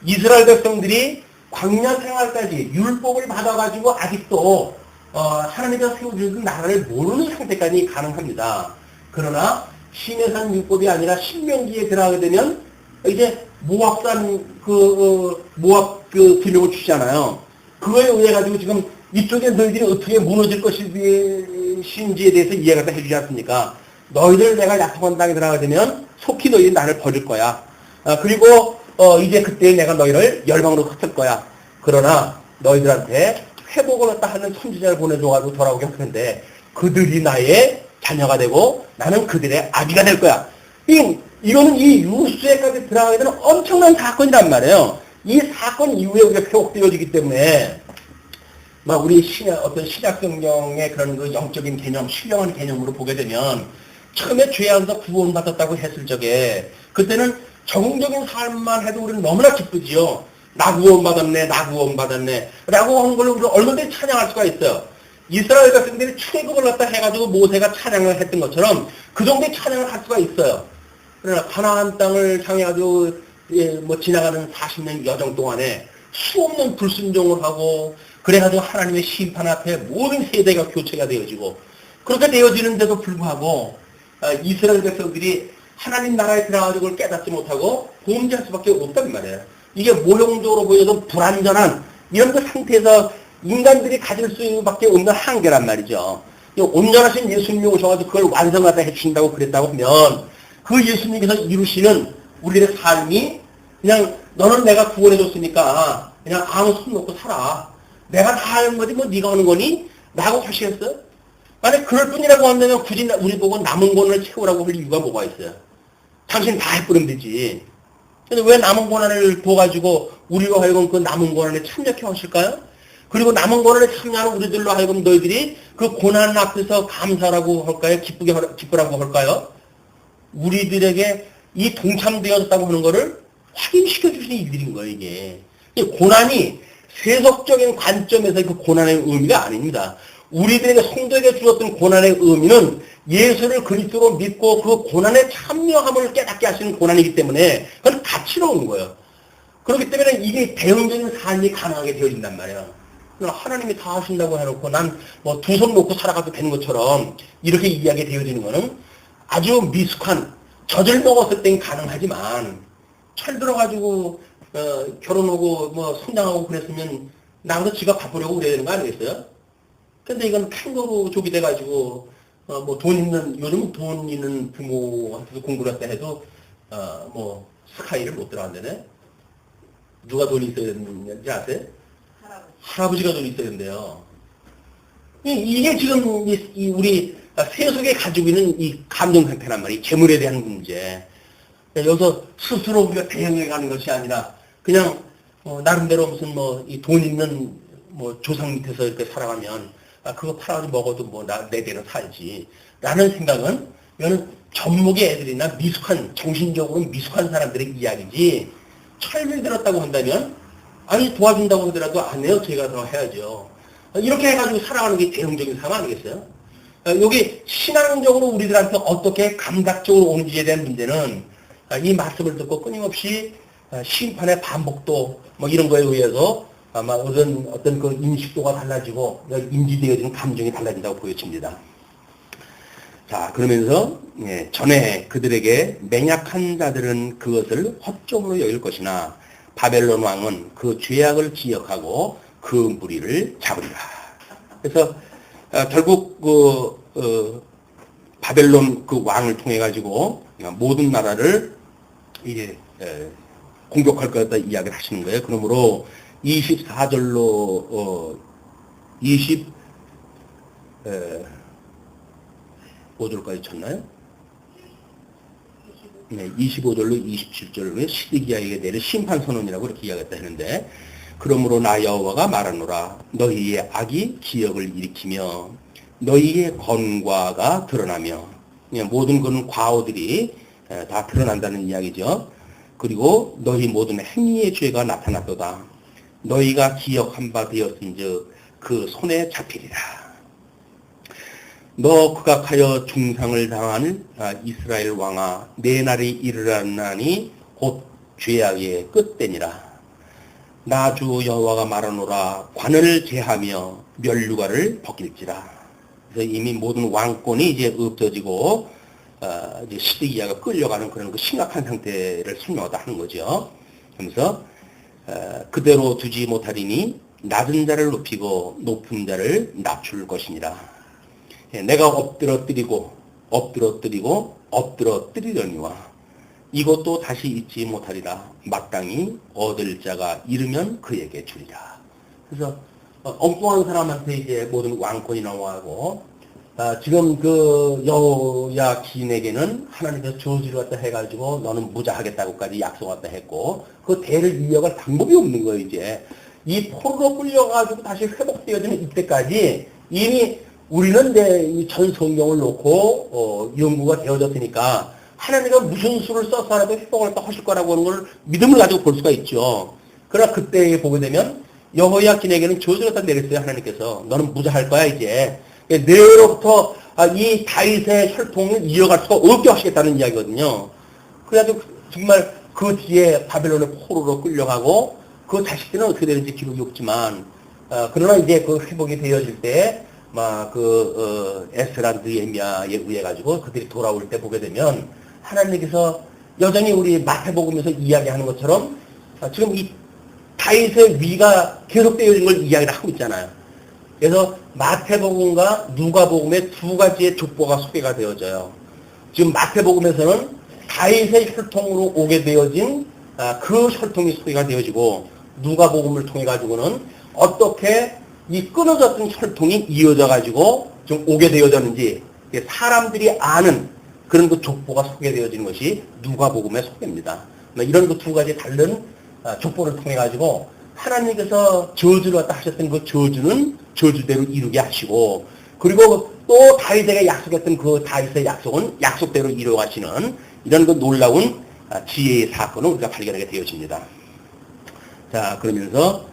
Speaker 1: 이스라엘 백성들이 광야 생활까지 율법을 받아가지고 아직도 하나님께서 세워주신 나라를 모르는 상태까지 가능합니다. 그러나 시내산 율법이 아니라 신명기에 들어가게 되면 이제 모압산 모압 비명을 주잖아요. 그거에 의해 가지고 지금 이쪽에 너희들이 어떻게 무너질 것인지에 대해서 이해가 다 해주지 않습니까? 너희들 내가 약속한 땅에 들어가게 되면 속히 너희들이 나를 버릴 거야. 그리고 이제 그때 내가 너희를 열방으로 흩을 거야. 그러나 너희들한테 회복을 갖다 하는 선지자를 보내줘가지고 돌아오게 할 텐데 그들이 나의 자녀가 되고 나는 그들의 아비가 될 거야. 이거는 이 유수에까지 들어가게 되는 엄청난 사건이란 말이에요. 이 사건 이후에 우리가 회복되어지기 때문에 막 우리 어떤 신약 성경의 그런 그 영적인 개념, 신령한 개념으로 보게 되면 처음에 죄 안에서 구원받았다고 했을 적에 그때는 적응적인 삶만 해도 우리는 너무나 기쁘지요. 나 구원받았네, 나 구원받았네 라고 하는 걸로 우리가 얼마든지 찬양할 수가 있어요. 이스라엘 백성들이 출애굽을 갖다 해가지고 모세가 찬양을 했던 것처럼 그 정도의 찬양을 할 수가 있어요. 그러나 가나안 땅을 향해가지고 뭐 지나가는 40년 여정 동안에 수없는 불순종을 하고 그래가지고 하나님의 심판 앞에 모든 세대가 교체가 되어지고 그렇게 되어지는데도 불구하고 이스라엘 백성들이 하나님 나라에 들어가지고 그걸 깨닫지 못하고 범죄할 수밖에 없단 말이에요. 이게 모형적으로 보여도 불완전한 이런 그 상태에서 인간들이 가질 수밖에 없는 한계란 말이죠. 온전하신 예수님이 오셔가지고 그걸 완성하다 해주신다고 그랬다고 하면 그 예수님께서 이루시는 우리의 삶이 그냥 너는 내가 구원해줬으니까 그냥 아무 손 놓고 살아. 내가 다 하는 거지 뭐 네가 하는 거니? 라고 하시겠어요? 만약 그럴 뿐이라고 한다면 굳이 우리 보고 남은 권한을 채우라고 할 이유가 뭐가 있어요? 당신 다 해버리면 되지. 근데 왜 남은 권한을 둬가지고 우리로 하여금 그 남은 권한에 참여케 하실까요? 그리고 남은 권한에 참여하는 우리들로 하여금 너희들이 그 고난 앞에서 감사라고 할까요? 기쁘라고 할까요? 우리들에게 이 동참되어졌다고 하는 것을 확인시켜 주시는 일들인 거예요, 이게. 고난이 세속적인 관점에서 그 고난의 의미가 아닙니다. 우리들에게 성도에게 주었던 고난의 의미는 예수를 그리스도로 믿고 그 고난에 참여함을 깨닫게 하시는 고난이기 때문에 그건 가치로운 거예요. 그렇기 때문에 이게 대응적인 삶이 가능하게 되어진단 말이에요. 하나님이 다 하신다고 해놓고 난 뭐 두 손 놓고 살아가도 되는 것처럼 이렇게 이야기 되어지는 거는 아주 미숙한 젖을 먹었을 땐 가능하지만 철 들어가지고 결혼하고 뭐 성장하고 그랬으면 나가서 지가 갚으려고 그래야 되는 거 아니겠어요? 근데 이건 캥거루족이 돼가지고 뭐 돈 있는 요즘 돈 있는 부모한테도 공부를 했다 해도 뭐 스카이를 못 들어간다네. 누가 돈이 있어야 되는지 아세요? 할아버지가 돈이 있어야 된대요. 이게 지금 우리 세속에 가지고 있는 이 감정 상태란 말이에요. 재물에 대한 문제. 여기서 스스로 우리가 대응해 가는 것이 아니라 그냥 나름대로 무슨 뭐 이 돈 있는 뭐 조상 밑에서 이렇게 살아가면 그거 팔아서 먹어도 뭐 내 대로 살지 라는 생각은 이거는 전목의 애들이나 미숙한 정신적으로 미숙한 사람들의 이야기지. 철을 들었다고 한다면 아니 도와준다고 하더라도 안 해요. 제가 더 해야죠. 이렇게 해가지고 살아가는 게 대응적인 삶 아니겠어요? 여기 신앙적으로 우리들한테 어떻게 감각적으로 오는지에 대한 문제는 이 말씀을 듣고 끊임없이 심판의 반복도 뭐 이런 거에 의해서 아마 어떤 그 인식도가 달라지고 인지되어지는 감정이 달라진다고 보여집니다. 자, 그러면서 전에 그들에게 맹약한 자들은 그것을 허점으로 여길 것이나 바벨론 왕은 그 죄악을 기억하고 그 무리를 잡으리라. 그래서 결국 바벨론 그 왕을 통해 가지고 모든 나라를 이제 공격할 거다 이야기를 하시는 거예요. 그러므로 24절로 25절까지 쳤나요? 25절로 27절로 시드기야에게 내릴 심판선언이라고 이렇게 이야기했다 했는데, 그러므로 나 여호와가 말하노라. 너희의 악이 기억을 일으키며 너희의 건과가 드러나며, 모든 그런 과오들이 다 드러난다는 이야기죠. 그리고 너희 모든 행위의 죄가 나타났도다. 너희가 기억한 바 되었은즉 그 손에 잡히리라. 너 극악하여 중상을 당하는 이스라엘 왕아, 내 날이 이르렀나니 곧 죄악의 끝되니라. 나 주 여호와가 말하노라. 관을 제하며 면류관을 벗길지라. 그래서 이미 모든 왕권이 이제 없어지고 이제 시드기야가 끌려가는 그런 그 심각한 상태를 설명하다 하는 거죠. 그러면서 그대로 두지 못하리니 낮은 자를 높이고 높은 자를 낮출 것이니라. 내가 엎드러뜨리고 엎드러뜨리려니와 이것도 다시 잊지 못하리라. 마땅히 얻을 자가 이르면 그에게 주리라. 그래서 엉뚱한 사람한테 이제 모든 왕권이 넘어가고, 지금 그 여호야긴에게는 하나님께서 저주를 갖다 해가지고 너는 무자하겠다고까지 약속 갖다 했고, 그 대를 이어갈 방법이 없는 거예요. 이제 이 포로로 끌려가지고 다시 회복되어지는 이때까지 이미 우리는 이제 전 성경을 놓고 연구가 되어졌으니까 하나님가 무슨 수를 써서라도 회복을 또 하실 거라고 하는 걸 믿음을 가지고 볼 수가 있죠. 그러나 그때 보게 되면 여호야긴에게는 저주를 갖다 내렸어요. 하나님께서 너는 무자할 거야 이제. 내로부터 이 다윗의 혈통을 이어갈 수가 없게 하시겠다는 이야기거든요. 그래가지고 정말 그 뒤에 바벨론의 포로로 끌려가고 그 자식들은 어떻게 되는지 기록이 없지만, 그러나 이제 그 회복이 되어질 때 막 에스라 느헤미야에 의해 가지고 그들이 돌아올 때 보게 되면 하나님께서 여전히 우리 마태복음에서 이야기하는 것처럼 지금 이 다윗의 위가 계속되어진 걸 이야기를 하고 있잖아요. 그래서 마태복음과 누가복음의 두 가지의 족보가 소개가 되어져요. 지금 마태복음에서는 다윗의 혈통으로 오게 되어진 그 혈통이 소개가 되어지고, 누가복음을 통해 가지고는 어떻게 이 끊어졌던 혈통이 이어져 가지고 좀 오게 되어졌는지 사람들이 아는 그런 그 족보가 소개되어지는 것이 누가복음의 소개입니다. 이런 그 두 가지 다른 족보를 통해 가지고 하나님께서 저주를 갖다 하셨던 그 저주는 저주대로 이루게 하시고, 그리고 또 다윗에게 약속했던 그 다윗의 약속은 약속대로 이루어가시는 이런 그 놀라운 지혜의 사건을 우리가 발견하게 되어집니다. 자, 그러면서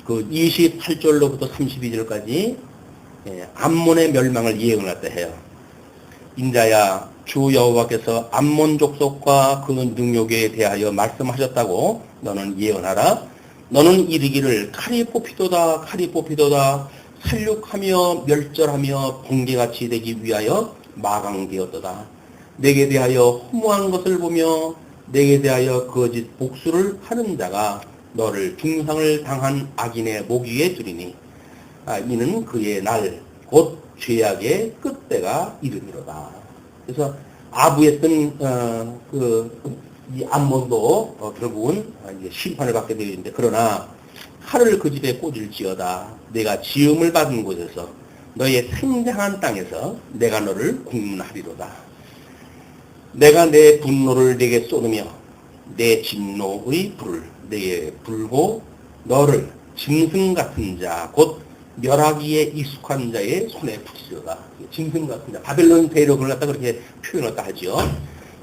Speaker 1: 그 28절로부터 32절까지 암몬의 멸망을 예언을 했다 해요. 인자야, 주 여호와께서 암몬 족속과 그 능욕에 대하여 말씀하셨다고 너는 예언하라. 너는 이르기를 칼이 뽑히도다 칼이 뽑히도다 살육하며 멸절하며 번개같이 되기 위하여 마강되었도다. 내게 대하여 허무한 것을 보며 내게 대하여 거짓 복수를 하는 자가 너를 중상을 당한 악인의 목 위에 두리니 이는 그의 날 곧 죄악의 끝때가 이르리로다. 그래서 아부했던 이 암몬도 결국은 이제 심판을 받게 되어 있는데, 그러나 칼을 그 집에 꽂을지어다. 내가 지음을 받은 곳에서 너의 생생한 땅에서 내가 너를 국문하리로다. 내가 내 분노를 내게 쏟으며 내 진노의 불을 내게 불고 너를 짐승 같은 자 곧 멸하기에 익숙한 자의 손에 붙이리로다. 짐승 같은 자, 바벨론 대륙을 갖다 그렇게 표현을 하죠.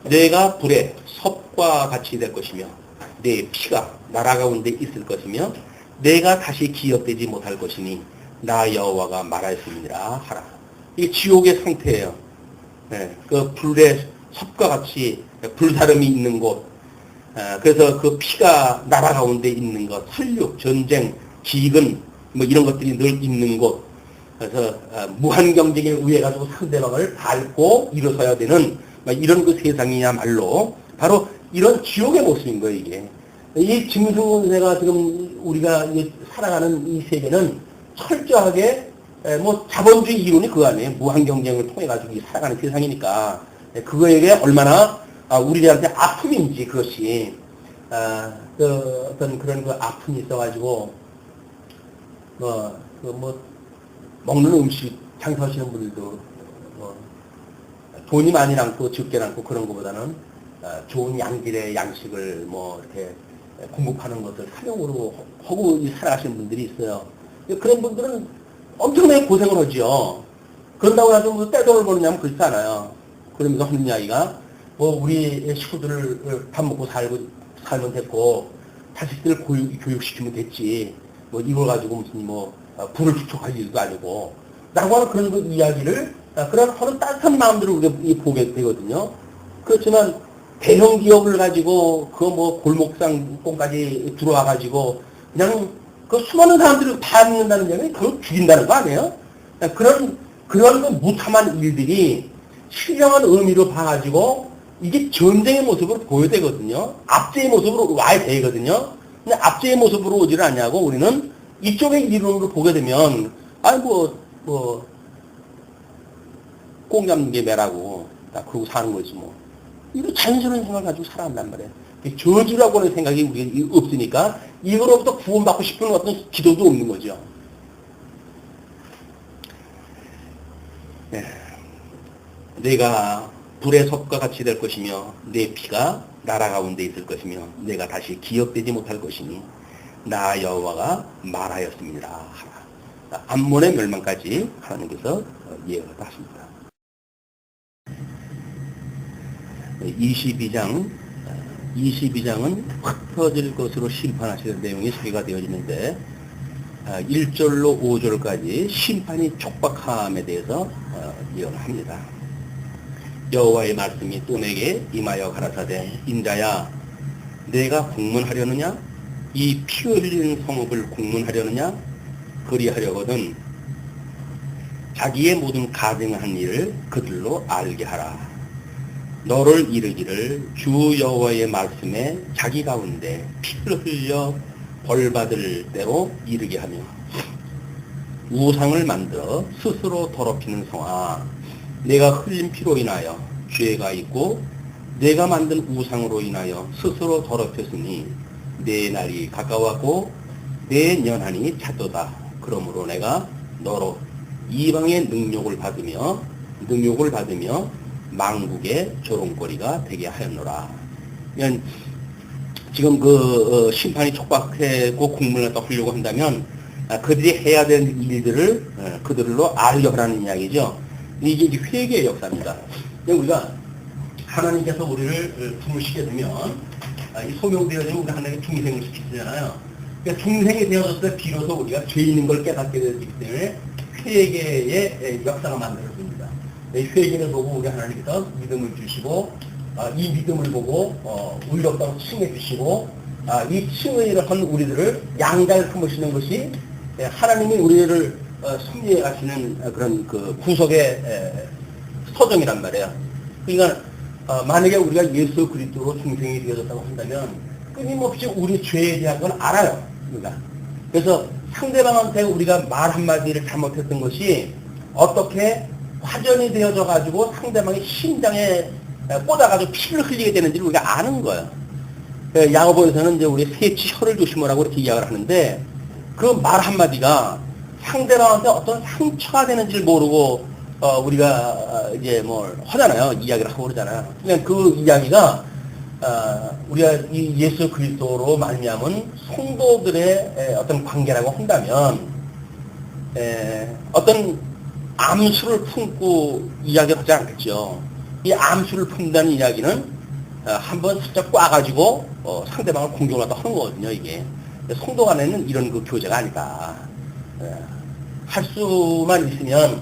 Speaker 1: 내가 불에 섭과 같이 될 것이며 내 피가 나라 가운데 있을 것이며 내가 다시 기억되지 못할 것이니 나 여호와가 말하였음이니라 하라. 이게 지옥의 상태예요. 그 불에 섭과 같이 불사름이 있는 곳, 그래서 그 피가 나라 가운데 있는 것, 살육, 전쟁, 기근 뭐 이런 것들이 늘 있는 곳, 그래서 무한 경쟁에 의해 가지고 상대방을 밟고 일어서야 되는 이런 그 세상이야말로 바로 이런 지옥의 모습인 거예요. 이게 이 짐승세가 지금 우리가 살아가는 이 세계는 철저하게 뭐 자본주의 이론이 그 안에 무한 경쟁을 통해 가지고 살아가는 세상이니까 그거에게 얼마나 우리들한테 아픔인지, 그것이 어떤 그런 그 아픔이 있어가지고 먹는 음식 장사하시는 분들도 돈이 많이 남고 적게 남고 그런 것보다는 좋은 양질의 양식을 뭐 이렇게 공급하는 것을 사명으로 하고 살아가시는 분들이 있어요. 그런 분들은 엄청나게 고생을 하죠. 그런다고 해서 뭐 떼돈을 버느냐면 그렇지 않아요. 그러면서 하는 이야기가 뭐 우리 식구들을 밥 먹고 살면 됐고 자식들을 교육시키면 됐지. 뭐 이걸 가지고 무슨 뭐 부를 축적할 일도 아니고 라고 하는 그런 그 이야기를 그런 하는 따뜻한 마음들을 우리가 보게 되거든요. 그렇지만 대형 기업을 가지고 그 뭐 골목상권까지 들어와 가지고 그냥 그 수많은 사람들을 다 믿는다는 얘기는 그걸 죽인다는 거 아니에요? 그런 그 무참한 일들이 신령한 의미로 봐가지고 이게 전쟁의 모습으로 보여야 되거든요. 압제의 모습으로 와야 되거든요. 근데 압제의 모습으로 오지를 않냐고 우리는 이쪽의 이론으로 보게 되면 아이 뭐 꽁 잡는 게 매라고 그러고 사는 거지 뭐. 이런 자연스러운 생각을 가지고 살아간단 말이에요. 저주라고 하는 생각이 우리가 없으니까 이거로부터 구원받고 싶은 어떤 기도도 없는 거죠. 네. 내가 불의 섭과 같이 될 것이며 내 피가 나라 가운데 있을 것이며 내가 다시 기억되지 못할 것이니 나 여호와가 말하였습니다. 암몬의 멸망까지 하나님께서 예언을 하십니다. 22장은 흩어질 것으로 심판하시는 내용이 소개가 되어지는데 1절로 5절까지 심판이 촉박함에 대해서 예언을 합니다. 여호와의 말씀이 또 내게 임하여 가라사대 인자야 내가 국문하려느냐 이 피 흘리는 성읍을 국문하려느냐 그리하려거든 자기의 모든 가증한 일을 그들로 알게 하라. 너를 이르기를 주 여호와의 말씀에 자기 가운데 피를 흘려 벌받을 대로 이르게 하며 우상을 만들어 스스로 더럽히는 성아 내가 흘린 피로 인하여 죄가 있고 내가 만든 우상으로 인하여 스스로 더럽혔으니 내 날이 가까웠고 내 연한이 찼도다. 그러므로 내가 너로 이방의 능욕을 받으며 망국의 조롱거리가 되게 하였노라. 그러니까 지금 심판이 촉박하고 국문을 떠하려고 한다면 그들이 해야 될 일들을 그들로 알려 하라는 이야기죠. 이게 회개의 역사입니다. 우리가 하나님께서 우리를 부르시게 되면 이 소명되어지면 우리가 하나님의 중생을 시키잖아요. 그러니까 중생이 되어졌을 때 비로소 우리가 죄 있는 걸 깨닫게 되기 때문에 회개의 역사가 만들어집니다. 회개를 보고 우리 하나님께서 믿음을 주시고 이 믿음을 보고 의롭다고 칭해 주시고 이 칭의를 한 우리들을 양자를 품으시는 것이 하나님이 우리를 섭리해 가시는 그런 그 구속의 서정이란 말이에요. 그러니까 만약에 우리가 예수 그리스도로 중생이 되어졌다고 한다면 끊임없이 우리 죄에 대한 건 알아요. 그러니까 그래서 상대방한테 우리가 말 한마디를 잘못했던 것이 어떻게 화전이 되어져 가지고 상대방의 심장에 꽂아가지고 피를 흘리게 되는지를 우리가 아는 거예요. 야고보에서는 이제 우리 세치 혀를 조심하라고 이렇게 이야기를 하는데 그 말 한마디가 상대방한테 어떤 상처가 되는지를 모르고 우리가 이제 뭘 하잖아요. 이야기를 하고 그러잖아요. 그냥 그 이야기가 우리가 이 예수 그리스도로 말미암은 성도들의 어떤 관계라고 한다면 어떤 암수를 품고 이야기를 하지 않겠죠. 이 암수를 품다는 이야기는 한번 살짝 꽈가지고 상대방을 공격을 하다 하는 거거든요. 이게 성도 간에는 이런 그 교제가 아니다. 할 수만 있으면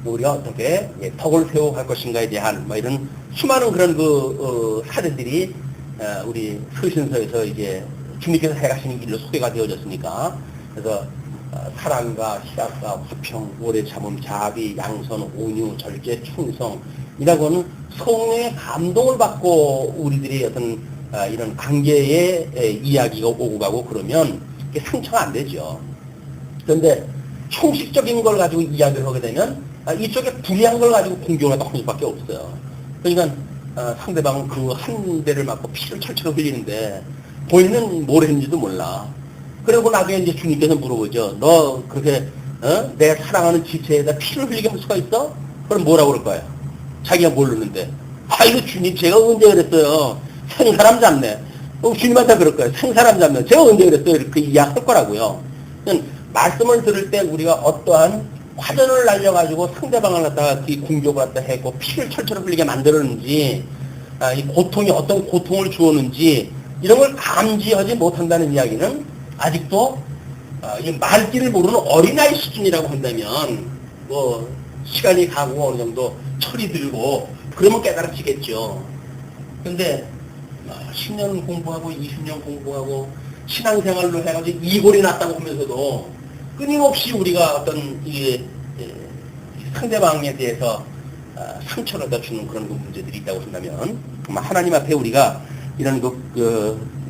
Speaker 1: 우리가 어떻게 덕을 세워갈 것인가에 대한 뭐 이런 수많은 그런 그 사례들이 우리 서신서에서 이제 주님께서 해가시는 길로 소개가 되어졌으니까 그래서 사랑과 희락과 화평, 오래 참음, 자비, 양선, 온유, 절제, 충성 이라고는 성령의 감동을 받고 우리들이 어떤 이런 관계의 이야기가 오고 가고 그러면 이게 상처가 안 되죠. 그런데 형식적인 걸 가지고 이야기를 하게 되면 이쪽에 불리한 걸 가지고 공격을 하다 할 수밖에 없어요. 그러니까 상대방은 그 한 대를 맞고 피를 철철 흘리는데 본인은 뭘 했는지도 몰라. 그리고 나중에 이제 주님께서 물어보죠. 너 그렇게 내 사랑하는 지체에다 피를 흘리게 할 수가 있어? 그럼 뭐라고 그럴 거예요? 자기가 모르는데. 아이고, 주님, 제가 언제 그랬어요? 생사람 잡네. 주님한테 그럴 거예요. 생사람 잡네. 제가 언제 그랬어요? 이렇게 이야기할 거라고요. 말씀을 들을 때 우리가 어떠한 화전을 날려가지고 상대방을 갖다가 공격을 갖다 했고 피를 철철 흘리게 만들었는지, 이 고통이 어떤 고통을 주었는지 이런 걸 감지하지 못한다는 이야기는 아직도 이 말귀를 모르는 어린아이 수준이라고 한다면 뭐 시간이 가고 어느 정도 철이 들고 그러면 깨달아지겠죠. 근데 10년 공부하고 20년 공부하고 신앙생활로 해가지고 이골이 났다고 하면서도 끊임없이 우리가 어떤 상대방에 대해서 상처를 다 주는 그런 문제들이 있다고 한다면 하나님 앞에 우리가 이런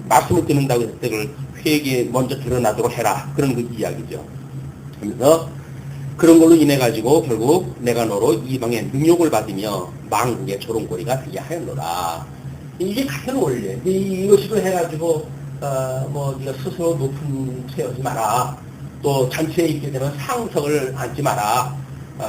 Speaker 1: 말씀을 듣는다고 했을 때 그걸 회개에 먼저 드러나도록 해라. 그런 그 이야기죠. 그래서 그런 걸로 인해 가지고 결국 내가 너로 이방의 능욕을 받으며 만국의 조롱거리가 되게 하였노라. 이게 같은 원리예요. 이것으로 해가지고 뭐 네가 스스로 높은 세우지 마라. 또 잔치에 있게 되면 상석을 앉지 마라.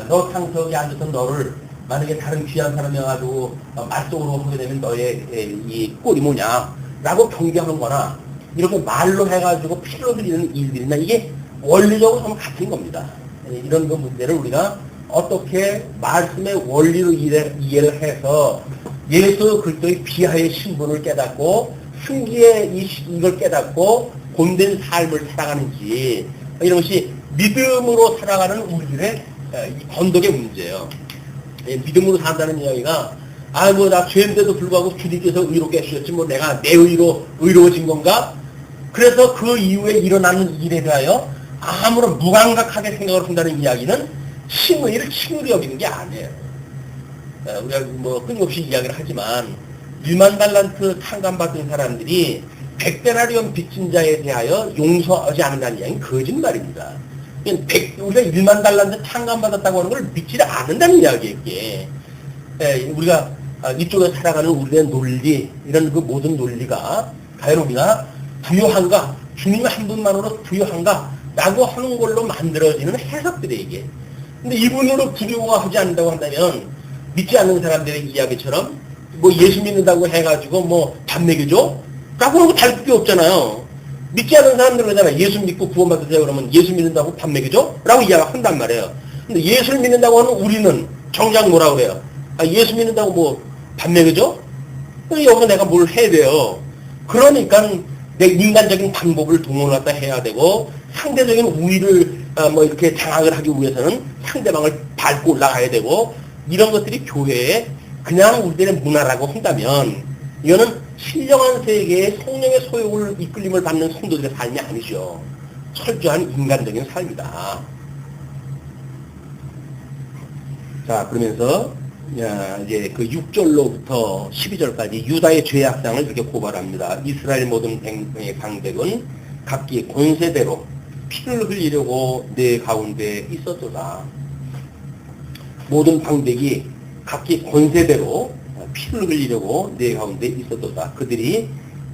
Speaker 1: 너 상석에 앉아서 너를 만약에 다른 귀한 사람이 와가지고 말속으로 하게 되면 너의 이 꼴이 뭐냐 라고 경계하는 거나 이렇게 말로 해가지고 피로 흘리는 일들이나 이게 원리적으로 하면 같은 겁니다. 이런 그 문제를 우리가 어떻게 말씀의 원리로 이해를 해서 예수 그리스도의 비하의 신분을 깨닫고 승기의 이걸 깨닫고 본된 삶을 살아가는지 이런 것이 믿음으로 살아가는 우리들의 건덕의 문제예요. 믿음으로 산다는 이야기가 뭐 나 죄인데도 불구하고 주님께서 의롭게 해주셨지 뭐 내가 내 의로 의로워진 건가? 그래서 그 이후에 일어나는 일에 대하여 아무런 무감각하게 생각을 한다는 이야기는 칭의를 칭의로 여기는 게 아니에요. 우리가 뭐 끊임없이 이야기를 하지만 1만 달란트 탕감받은 사람들이 100데나리온 빚진 자에 대하여 용서하지 않는다는 이야기는 거짓말입니다. 우리가 1만 달란트 탕감받았다고 하는 걸 믿지 않는다는 이야기예요. 이게. 우리가 이쪽에 살아가는 우리의 논리, 이런 그 모든 논리가 과연 우리가 부유한가, 주님 한 분만으로 부유한가 라고 하는 걸로 만들어지는 해석들이에요. 이게. 근데 이분으로 두려워하지 않는다고 한다면 믿지 않는 사람들의 이야기처럼 뭐 예수 믿는다고 해가지고 뭐 밥 먹여줘? 라고 하는 거 다를 게 없잖아요. 믿지 않는 사람들은 그러잖아요. 예수 믿고 구원받으세요 그러면 예수 믿는다고 밥 먹여줘? 라고 이야기한단 말이에요. 근데 예수를 믿는다고 하는 우리는 정작 뭐라 그래요? 예수 믿는다고 뭐 밥 먹여줘? 여기서 내가 뭘 해야 돼요. 그러니까 내 인간적인 방법을 동원하다 해야 되고 상대적인 우위를 뭐 이렇게 장악을 하기 위해서는 상대방을 밟고 올라가야 되고 이런 것들이 교회에 그냥 우리들의 문화라고 한다면 이거는 신령한 세계의 성령의 소욕을 이끌림을 받는 성도들의 삶이 아니죠. 철저한 인간적인 삶이다. 자, 그러면서 이제 그 6절로부터 12절까지 유다의 죄악상을 이렇게 고발합니다. 이스라엘 모든 방백은 각기 권세대로 피를 흘리려고 내 가운데 있었도다. 모든 방백이 각기 권세대로 피를 흘리려고 내 가운데 있었도다. 그들이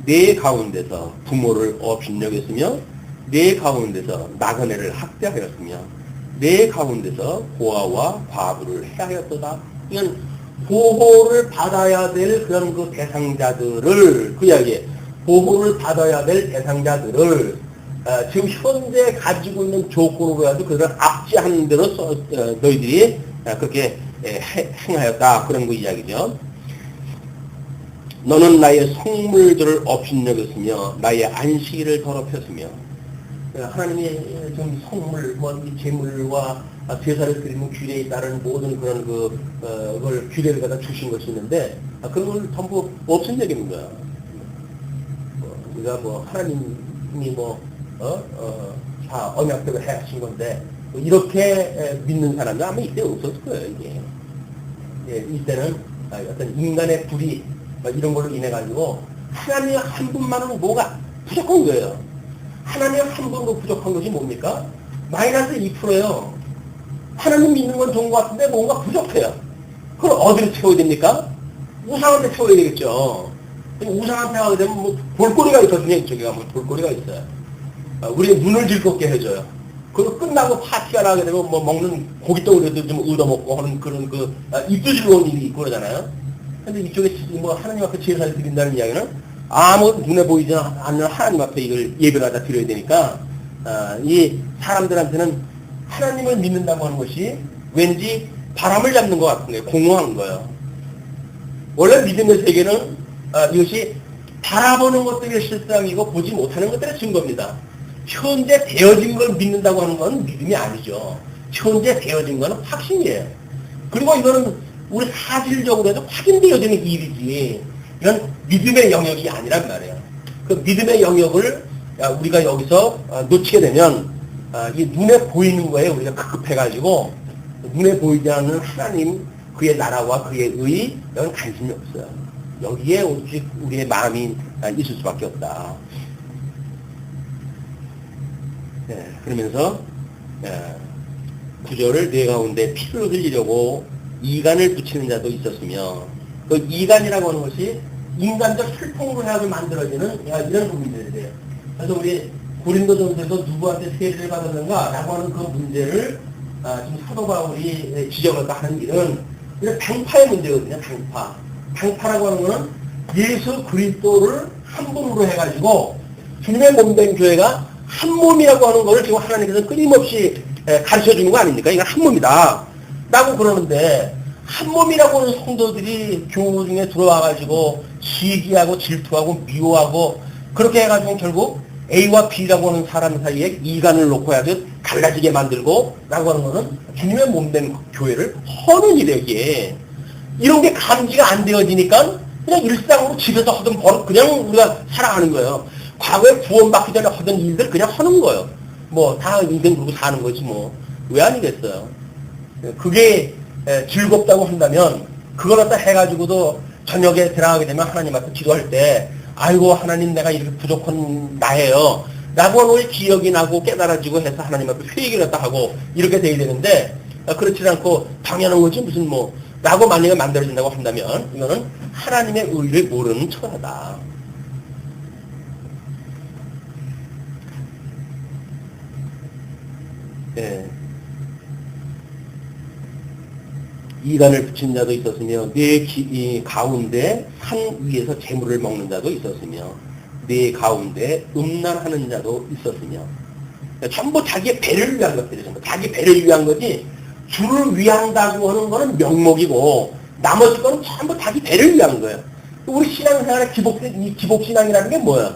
Speaker 1: 내 가운데서 부모를 업신여겼으며 내 가운데서 나그네를 학대하였으며 내 가운데서 고아와 과부를 해하였도다. 이건 보호를 받아야 될 그런 그 대상자들을 그 이야기에 보호를 받아야 될 대상자들을 지금 현재 가지고 있는 조건으로 해도 그들을 압제하는 대로 너희들이 그렇게 행하였다. 그런 거 이야기죠. 너는 나의 성물들을 업신여겼으며 나의 안식일을 더럽혔으며 하나님이 좀 성물, 제물과 제사를 드리는 규례에 따른 모든 그런 그걸 규례를 갖다 주신 것이 있는데 그런 걸 전부 없앤다는 거야. 우리가 하나님이 다 언약대로 해 하신 건데 이렇게 믿는 사람은 아마 이때 없었을 거예요. 이게 이때는 어떤 인간의 불이 이런 걸로 인해 가지고 하나님 한 분만으로 뭐가 부족한 거예요. 하나님 한 분으로 부족한 것이 뭡니까? 마이너스 2%예요. 하나님 믿는 건 좋은 것 같은데 뭔가 부족해요. 그걸 어디로 채워야 됩니까? 우상한테 채워야 되겠죠. 우상한테 하게 되면 볼거리가 있거든요. 이쪽에 가면 볼거리가 있어요. 우리의 눈을 즐겁게 해줘요. 그거 끝나고 파티가 나게 되면 뭐 먹는 고깃덩어리도 좀 얻어먹고 하는 그런 입도 즐거운 일이 있고 그러잖아요. 근데 이쪽에 뭐 하나님 앞에 제사를 드린다는 이야기는 아무 눈에 보이지 않는 하나님 앞에 이걸 예배를 하다 드려야 되니까, 이 사람들한테는 하나님을 믿는다고 하는 것이 왠지 바람을 잡는 것 같은 거예요. 공허한 거예요. 원래 믿음의 세계는 이것이 바라보는 것들이 실상이고 보지 못하는 것들의 증거입니다. 현재 되어진 걸 믿는다고 하는 건 믿음이 아니죠. 현재 되어진 건 확신이에요. 그리고 이거는 우리 사실적으로 해도 확인되어지는 일이지, 이건 믿음의 영역이 아니란 말이에요. 그 믿음의 영역을 우리가 여기서 놓치게 되면 이 눈에 보이는 거에 우리가 급급해가지고 눈에 보이지 않는 하나님, 그의 나라와 그의 의, 여기는 관심이 없어요. 여기에 오직 우리의 마음이 있을 수밖에 없다. 네, 그러면서 구절을 뇌 가운데 피를 흘리려고 이간을 붙이는 자도 있었으며, 그 이간이라고 하는 것이 인간적 혈통으로 해서 만들어지는 이런 부분들이에요. 그래서 우리 고린도전서에서 누구한테 세례를 받았는가 라고 하는 그 문제를 지금 사도 바울이 지적을 하는 일은 이런 당파의 문제거든요. 당파라고 하는 것은 예수 그리스도를 한 분으로 해가지고 주님의 몸된 교회가 한 몸이라고 하는 것을 지금 하나님께서 끊임없이 가르쳐 주는 거 아닙니까? 이건 한 몸이다 라고 그러는데, 한 몸이라고 하는 성도들이 교회 중에 들어와가지고 시기하고 질투하고 미워하고 그렇게 해가지고 결국 A와 B라고 하는 사람 사이에 이간을 놓고 해서 갈라지게 만들고 라고 하는 것은 주님의 몸된 교회를 허는 일에게, 이런 게 감지가 안 되어지니까 그냥 일상으로 집에서 하던 버릇 그냥 우리가 살아가는 거예요. 과거에 구원받기 전에 하던 일들 그냥 하는 거예요. 뭐 다 인생 그러고 사는 거지 뭐. 왜 아니겠어요? 그게 즐겁다고 한다면 그걸 갖다 해가지고도 저녁에 들어가게 되면 하나님 앞에 기도할 때, 아이고 하나님 내가 이렇게 부족한 나예요 라고 하는 기억이 나고 깨달아지고 해서 하나님 앞에 회개를 갖다 하고 이렇게 돼야 되는데, 그렇지 않고 당연한 거지 무슨 뭐 라고 만약에 만들어진다고 한다면 이거는 하나님의 의를 모르는 철하다. 네. 이간을 붙인 자도 있었으며 뇌 가운데 산 위에서 재물을 먹는 자도 있었으며 뇌 가운데 음란하는 자도 있었으며, 전부 자기의 배를 위한 것들이죠. 자기 배를 위한 거지 주를 위한다고 하는 거는 명목이고 나머지 거는 전부 자기 배를 위한 거예요. 우리 신앙생활의 기복신앙이라는 게 뭐야?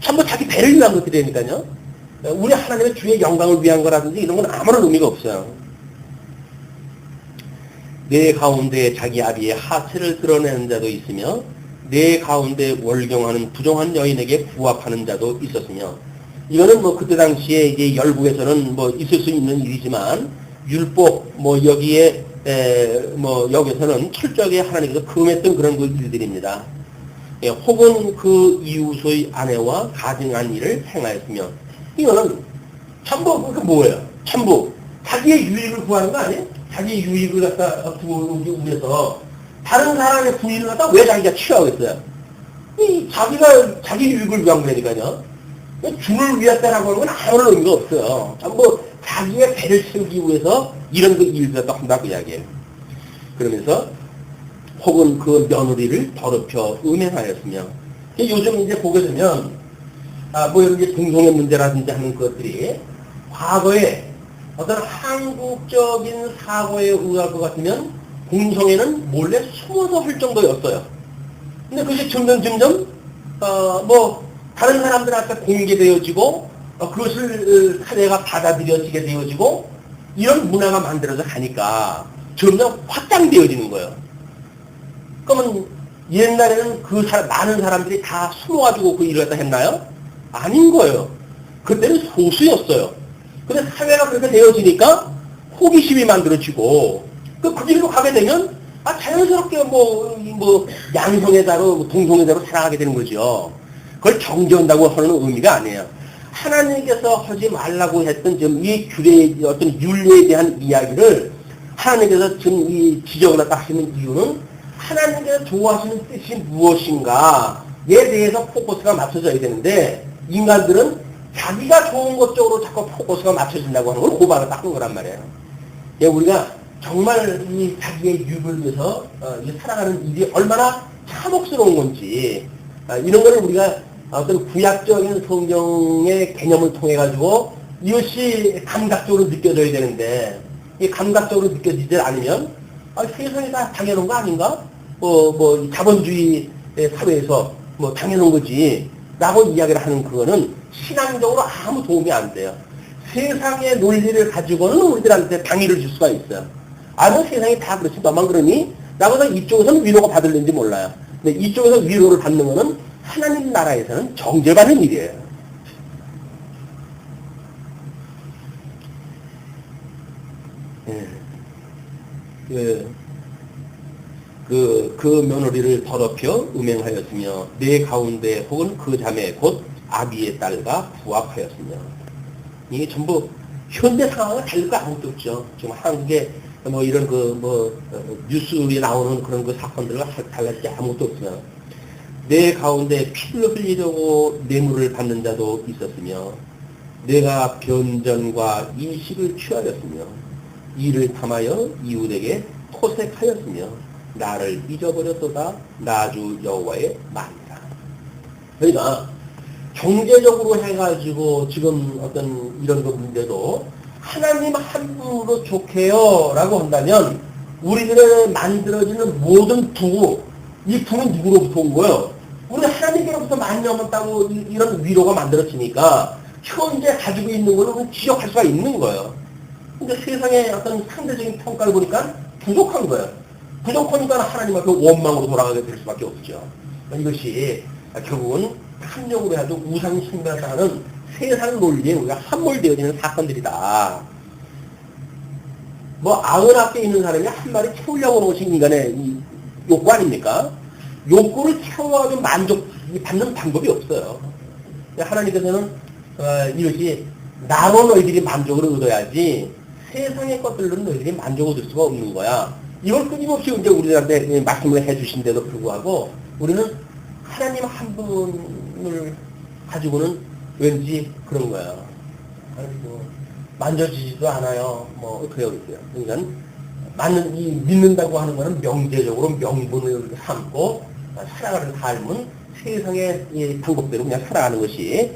Speaker 1: 전부 자기 배를 위한 것들이니까요. 우리 하나님의 주의 영광을 위한 거라든지 이런 건 아무런 의미가 없어요. 내 가운데 자기 아비의 하체를 드러내는 자도 있으며 내 가운데 월경하는 부정한 여인에게 부합하는 자도 있었으며, 이거는 뭐 그때 당시에 이제 열국에서는 뭐 있을 수 있는 일이지만 율법 뭐 여기에 뭐 여기서는 철저하게 하나님께서 금했던 그런 그 일들입니다. 혹은 그 이웃의 아내와 가증한 일을 행하였으며, 이거는 전부 그 뭐예요? 전부 자기의 유익을 구하는 거 아니에요? 자기 유익을 갖다 구하기 위해서 다른 사람의 부인을 갖다 왜 자기가 취하겠어요? 자기가 자기 유익을 위한 거니까요. 주를 위했다라고 하는 건 아무런 의미가 없어요. 전부 자기의 배를 채우기 위해서 이런 그 일을 갖다 한다고 이야기해요. 그러면서 혹은 그 며느리를 더럽혀 음행하였으며, 요즘 이제 보게 되면 뭐 이렇게 동성애 문제라든지 하는 것들이 과거에 어떤 한국적인 사고에 의할 것 같으면 동성애는 몰래 숨어서 할 정도였어요. 근데 그것이 점점 뭐 다른 사람들 앞에 공개되어지고 그것을 사회가 받아들여지게 되어지고 이런 문화가 만들어져 가니까 점점 확장되어지는 거예요. 그러면 옛날에는 많은 사람들이 다 숨어가지고 그 일을 갖다 했나요? 아닌 거예요. 그때는 소수였어요. 근데 사회가 그렇게 되어지니까 호기심이 만들어지고, 그 길로 가게 되면, 자연스럽게 양성애자로, 동성애자로 살아가게 되는 거죠. 그걸 정죄한다고 하는 의미가 아니에요. 하나님께서 하지 말라고 했던 지금 이 어떤 윤리에 대한 이야기를 하나님께서 지금 이 지적을 딱 하시는 이유는 하나님께서 좋아하시는 뜻이 무엇인가에 대해서 포커스가 맞춰져야 되는데, 인간들은 자기가 좋은 것 쪽으로 자꾸 포커스가 맞춰진다고 하는 걸 고발을 닦은 거란 말이에요. 예, 우리가 정말 이 자기의 유익을 위해서 살아가는 일이 얼마나 참혹스러운 건지 이런 거를 우리가 어떤 구약적인 성경의 개념을 통해 가지고 이것이 감각적으로 느껴져야 되는데 이 감각적으로 느껴지지 않으면 세상이 다 당연한 거 아닌가? 자본주의 사회에서 당연한 거지 라고 이야기를 하는 그거는 신앙적으로 아무 도움이 안 돼요. 세상의 논리를 가지고는 우리들한테 당의를 줄 수가 있어요. 세상이 다 그렇지 너만 그러니? 라고 해서 이쪽에서는 위로가 받을는지 몰라요. 근데 이쪽에서 위로를 받는 거는 하나님 나라에서는 정죄받는 일이에요. 그 며느리를 더럽혀 음행하였으며 내 가운데 혹은 그 자매 곧 아비의 딸과 부합하였으며 이게 전부 현대 상황을 달릴 거 아무것도 없죠. 지금 한국에 이런 뉴스에 나오는 그런 그 사건들과 달라질 게 아무것도 없어요. 내 가운데 피를 흘리려고 뇌물을 받는 자도 있었으며 내가 변전과 이식을 취하였으며 이를 탐하여 이웃에게 토색하였으며 나를 잊어버렸도다 나주 여호와의 말이다. 그러니까 경제적으로 해가지고 지금 어떤 이런 거 문제도 하나님 한 분으로 족해요 라고 한다면 우리들의 만들어지는 모든 부부 이 부는 누구로부터 온 거예요? 우리 하나님께로부터 많이 넘었다고 이런 위로가 만들어지니까 현재 가지고 있는 거는 지적할 수가 있는 거예요. 근데 세상의 어떤 상대적인 평가를 보니까 부족한 거예요. 부족하니까 하나님 앞에 원망으로 돌아가게 될 수밖에 없죠. 이것이 결국은 합력으로 해도 우상 숭배하는 세상 논리에 우리가 함몰되어지는 사건들이다. 아흔 앞에 있는 사람이 한 마리 채우려고 하는 것이 인간의 이 욕구 아닙니까? 욕구를 채워가지고 만족받는 방법이 없어요. 하나님께서는 이것이 나로 너희들이 만족을 얻어야지 세상의 것들로 너희들이 만족을 얻을 수가 없는 거야. 이걸 끊임없이 이제 우리한테 말씀을 해주신데도 불구하고 우리는 하나님 한 분을 가지고는 왠지 그런 거야. 만져지지도 않아요. 어떻게 하겠어요. 그러니까 믿는다고 하는 거는 명제적으로 명분을 삼고 살아가는 삶은 세상의 방법대로 그냥 살아가는 것이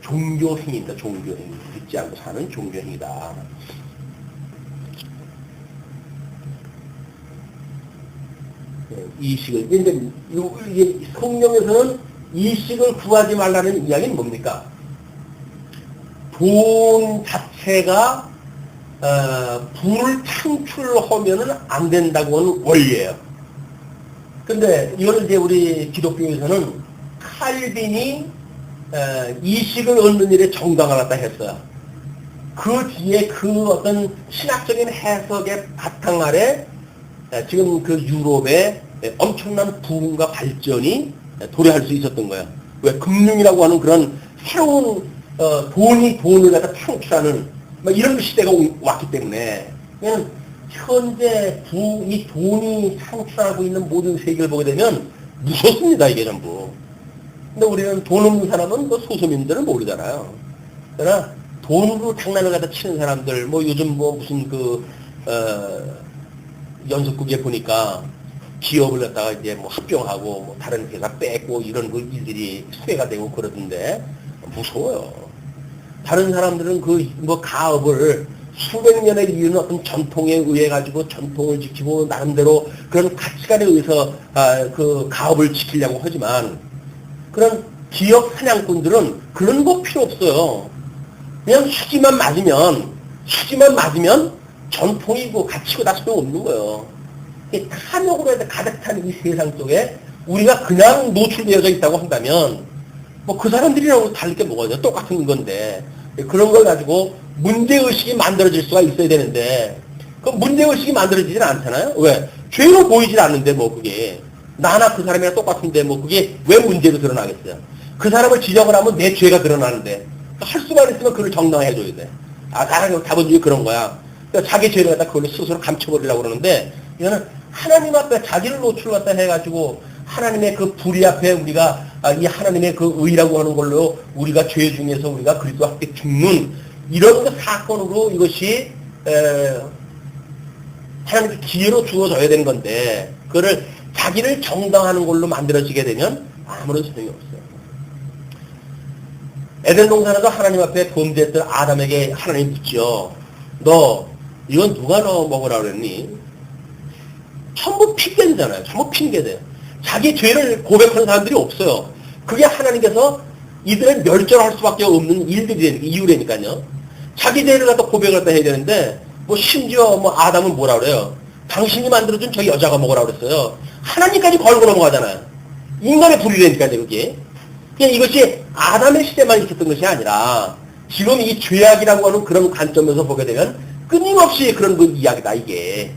Speaker 1: 종교행위입니다. 종교행위. 믿지 않고 사는 종교행위다. 이식을 이제 성경에서는 이식을 구하지 말라는 이야기는 뭡니까? 돈 자체가 부를 창출하면은 안 된다고 하는 원리예요. 근데 이거는 이제 우리 기독교에서는 칼빈이 이식을 얻는 일에 정당을 갖다 했어요. 그 뒤에 그 어떤 신학적인 해석의 바탕 아래 지금 그 유럽의 엄청난 부흥과 발전이 도래할 수 있었던 거예요. 왜? 금융이라고 하는 그런 새로운 돈이 돈을 갖다 창출하는 이런 시대가 왔기 때문에 그냥 현재 이 돈이 창출하고 있는 모든 세계를 보게 되면 무섭습니다. 이게 전부. 근데 우리는 돈 없는 사람은 소수민들은 모르잖아요. 그러나 돈으로 장난을 갖다 치는 사람들 요즘 무슨 연속국에 보니까 기업을 갖다가 이제 합병하고 다른 회사 뺏고 이런 일들이 수혜가 되고 그러던데 무서워요. 다른 사람들은 가업을 수백 년에 이르는 어떤 전통에 의해 가지고 전통을 지키고 나름대로 그런 가치관에 의해서 그 가업을 지키려고 하지만 그런 기업 사냥꾼들은 그런 거 필요 없어요. 그냥 수지만 맞으면 전통이고 가치고 다 소용없는 거예요. 탐욕으로 해서 가득 찬 이 세상 속에 우리가 그냥 노출되어져 있다고 한다면 그 사람들이랑 다를 게 뭐가 있냐. 똑같은 건데 그런 걸 가지고 문제의식이 만들어질 수가 있어야 되는데 그 문제의식이 만들어지진 않잖아요. 왜? 죄로 보이질 않는데 그게 나나 그 사람이랑 똑같은데 그게 왜 문제로 드러나겠어요. 그 사람을 지적을 하면 내 죄가 드러나는데 할 수만 있으면 그걸 정당해줘야 돼. 나는 자본주의 그런 거야. 그러니까 자기 죄를 갖다 그걸로 스스로 감춰버리려고 그러는데 이거는 하나님 앞에 자기를 노출 갖다 해가지고 하나님의 그 불의 앞에 우리가 이 하나님의 그 의라고 하는 걸로 우리가 죄 중에서 우리가 그리스도와 함께 죽는 이런 그 사건으로 이것이 하나님의 기회로 주어져야 되는 건데 그거를 자기를 정당하는 걸로 만들어지게 되면 아무런 소용이 없어요. 에덴 동산에서 하나님 앞에 범죄했던 아담에게 하나님 묻죠. 너 이건 누가 너 먹으라 그랬니? 전부 핑계잖아요. 전부 핑계돼요. 자기 죄를 고백하는 사람들이 없어요. 그게 하나님께서 이들을 멸절할 수밖에 없는 이유라니까요. 자기 죄를 갖다 고백을 갖다 해야 되는데 뭐 심지어 뭐 아담은 뭐라 그래요? 당신이 만들어준 저 여자가 먹으라 그랬어요. 하나님까지 걸고 넘어가잖아요. 인간의 불의라니까요, 그게. 그냥 이것이 아담의 시대만 있었던 것이 아니라 지금 이 죄악이라고 하는 그런 관점에서 보게 되면 끊임없이 그런 그 이야기다, 이게.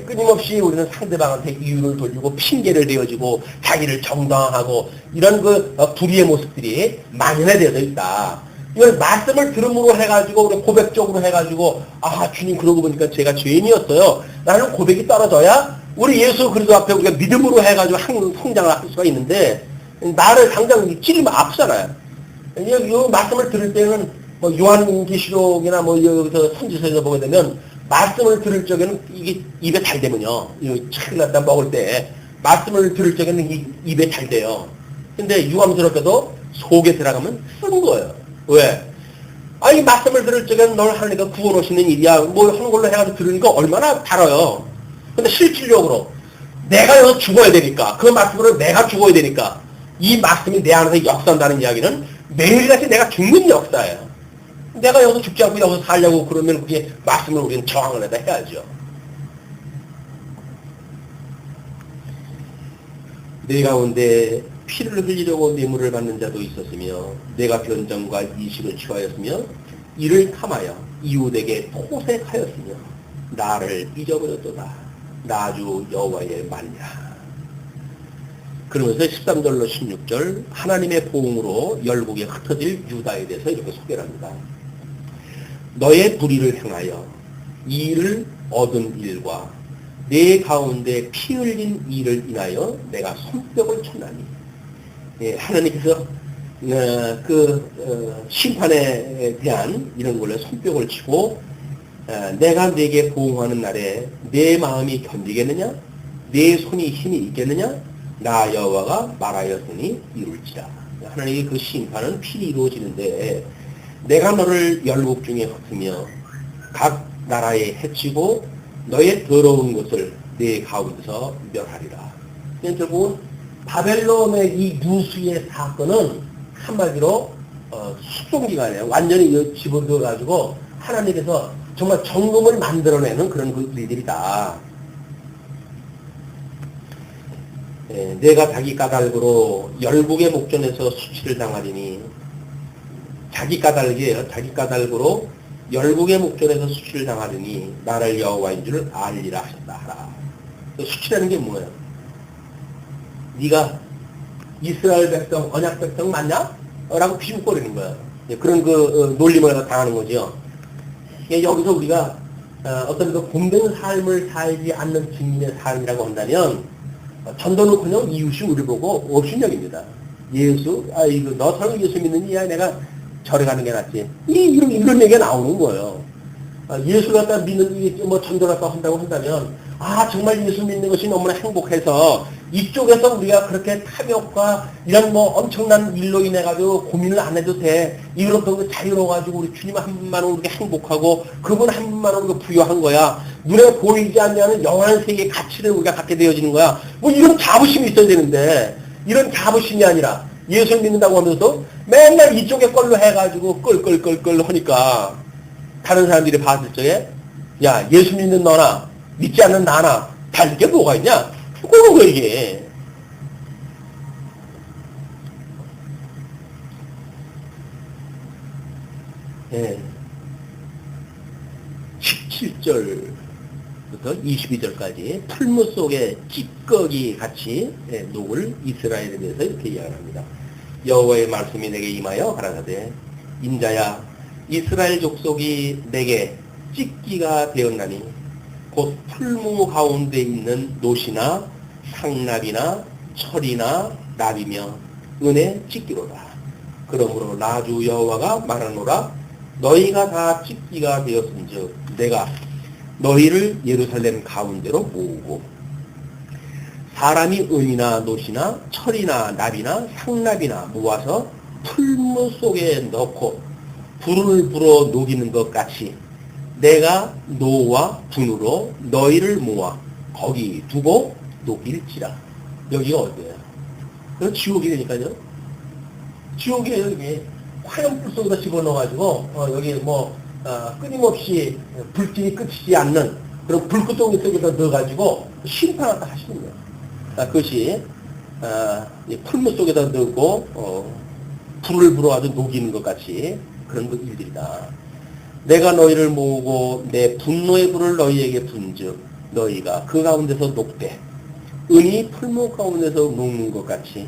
Speaker 1: 끊임없이 우리는 상대방한테 이유를 돌리고 핑계를 대어지고 자기를 정당하고 이런 그 불의의 모습들이 만연해되어 있다. 이걸 말씀을 들음으로 해가지고 우리 고백적으로 해가지고 주님 그러고 보니까 제가 죄인이었어요 라는 고백이 떨어져야 우리 예수 그리스도 앞에 우리가 믿음으로 해가지고 성장을 할 수가 있는데 나를 당장 찌르면 아프잖아요. 이 말씀을 들을 때는 뭐 요한계시록이나 뭐 여기서 선지서에서 보게 되면 말씀을 들을 적에는 이게 입에 잘 되면요. 이거 착 갖다 먹을 때 말씀을 들을 적에는 입에 잘 돼요. 근데 유감스럽게도 속에 들어가면 쓴 거예요. 왜? 이 말씀을 들을 적에는 널 하나님께서 구원하시는 일이야. 뭐 하는 걸로 해가지고 들으니까 얼마나 달아요. 근데 실질적으로 내가 여기서 죽어야 되니까 그 말씀으로 내가 죽어야 되니까 이 말씀이 내 안에서 역사한다는 이야기는 매일같이 내가 죽는 역사예요. 내가 여기서 죽지 않고 여기서 살려고 그러면 그게 말씀을 우리는 저항을 해다 해야죠. 내 가운데 피를 흘리려고 뇌물을 받는 자도 있었으며 내가 변정과 이식을 취하였으며 이를 탐하여 이웃에게 토색하였으며 나를 잊어버렸도다. 나주 여호와의 말이라. 그러면서 13절로 16절 하나님의 보응으로 열국에 흩어질 유다에 대해서 이렇게 소개를 합니다. 너의 불의를 행하여 이를 얻은 일과 내 가운데 피 흘린 일을 인하여 내가 손뼉을 쳤나니. 하나님께서 심판에 대한 이런 걸로 손뼉을 치고 내가 네게 보응하는 날에 내 마음이 견디겠느냐? 내 손이 힘이 있겠느냐? 나 여호와가 말하였으니 이룰지라. 하나님의 그 심판은 필히 이루어지는데 내가 너를 열국 중에 흩으며 각 나라에 해치고 너의 더러운 것을 내 가운데서 멸하리라. 결국은 바벨론의 이 누수의 사건은 한마디로 숙성기간이에요. 완전히 집어넣어가지고 하나님께서 정말 정금을 만들어내는 그런 그 일들이다. 내가 자기 까닭으로 열국의 목전에서 수치를 당하리니 자기 까닭이에요. 자기 까닭으로 열국의 목전에서 수치를 당하리니 나를 여호와인 줄 알리라 하셨다 하라. 수치라는 게 뭐예요? 네가 이스라엘 백성, 언약 백성 맞냐? 라고 비웃거리는 거예요. 그런 그 놀림을 당하는 거죠. 여기서 우리가 어떤 그 공된 삶을 살지 않는 증인의 삶이라고 한다면 전도는커녕 이웃이 우리 보고 업신여깁니다. 예수, 이거 너처럼 예수 믿느니 야 내가 절에 가는 게 낫지. 이런 얘기가 나오는 거예요. 예수 갖다 믿는 뭐 전도 갖다 한다고 한다면 정말 예수 믿는 것이 너무나 행복해서 이쪽에서 우리가 그렇게 탐욕과 이런 뭐 엄청난 일로 인해 가지고 고민을 안 해도 돼. 이렇게 자유로워가지고 우리 주님 한 분만 우리가 행복하고 그분 한 분만 우리가 부여한 거야. 눈에 보이지 않는 영원한 세계의 가치를 우리가 갖게 되어지는 거야. 뭐 이런 자부심이 있어야 되는데 이런 자부심이 아니라 예수 믿는다고 하면서 맨날 이쪽에 걸로 해가지고 끌 하니까 다른 사람들이 봤을 적에 야 예수 믿는 너나 믿지 않는 나나 다를 게 뭐가 있냐? 그런 거 이게. 예. 17절부터 22절까지 풀무 속에 찌꺼기 같이 녹을 이스라엘에 대해서 이렇게 이야기합니다. 여호와의 말씀이 내게 임하여 가라사대 인자야 이스라엘 족속이 내게 찢기가 되었나니 곧 풀무 가운데 있는 노시나 상납이나 철이나 납이며 은혜 찢기로다. 그러므로 나주 여호와가 말하노라. 너희가 다 찢기가 되었은즉 내가 너희를 예루살렘 가운데로 모으고 사람이 은이나 놋이나 철이나 납이나 상납이나 모아서 풀무 속에 넣고 불을 불어 녹이는 것 같이 내가 노와 분으로 너희를 모아 거기 두고 녹일지라. 여기가 어디예요? 그럼 지옥이 되니까요. 지옥이에요. 여기 화염불 속에다 집어넣어가지고 여기 끊임없이 불길이 끊이지 않는 그런 불구덩이 속에다 넣어가지고 심판한다 하시는 거예요. 그것이 풀무 속에다 넣고 불을 불어가지고 녹이는 것 같이 그런 일들이다. 내가 너희를 모으고 내 분노의 불을 너희에게 분즉 너희가 그 가운데서 녹되 은이 풀무 가운데서 녹는 것 같이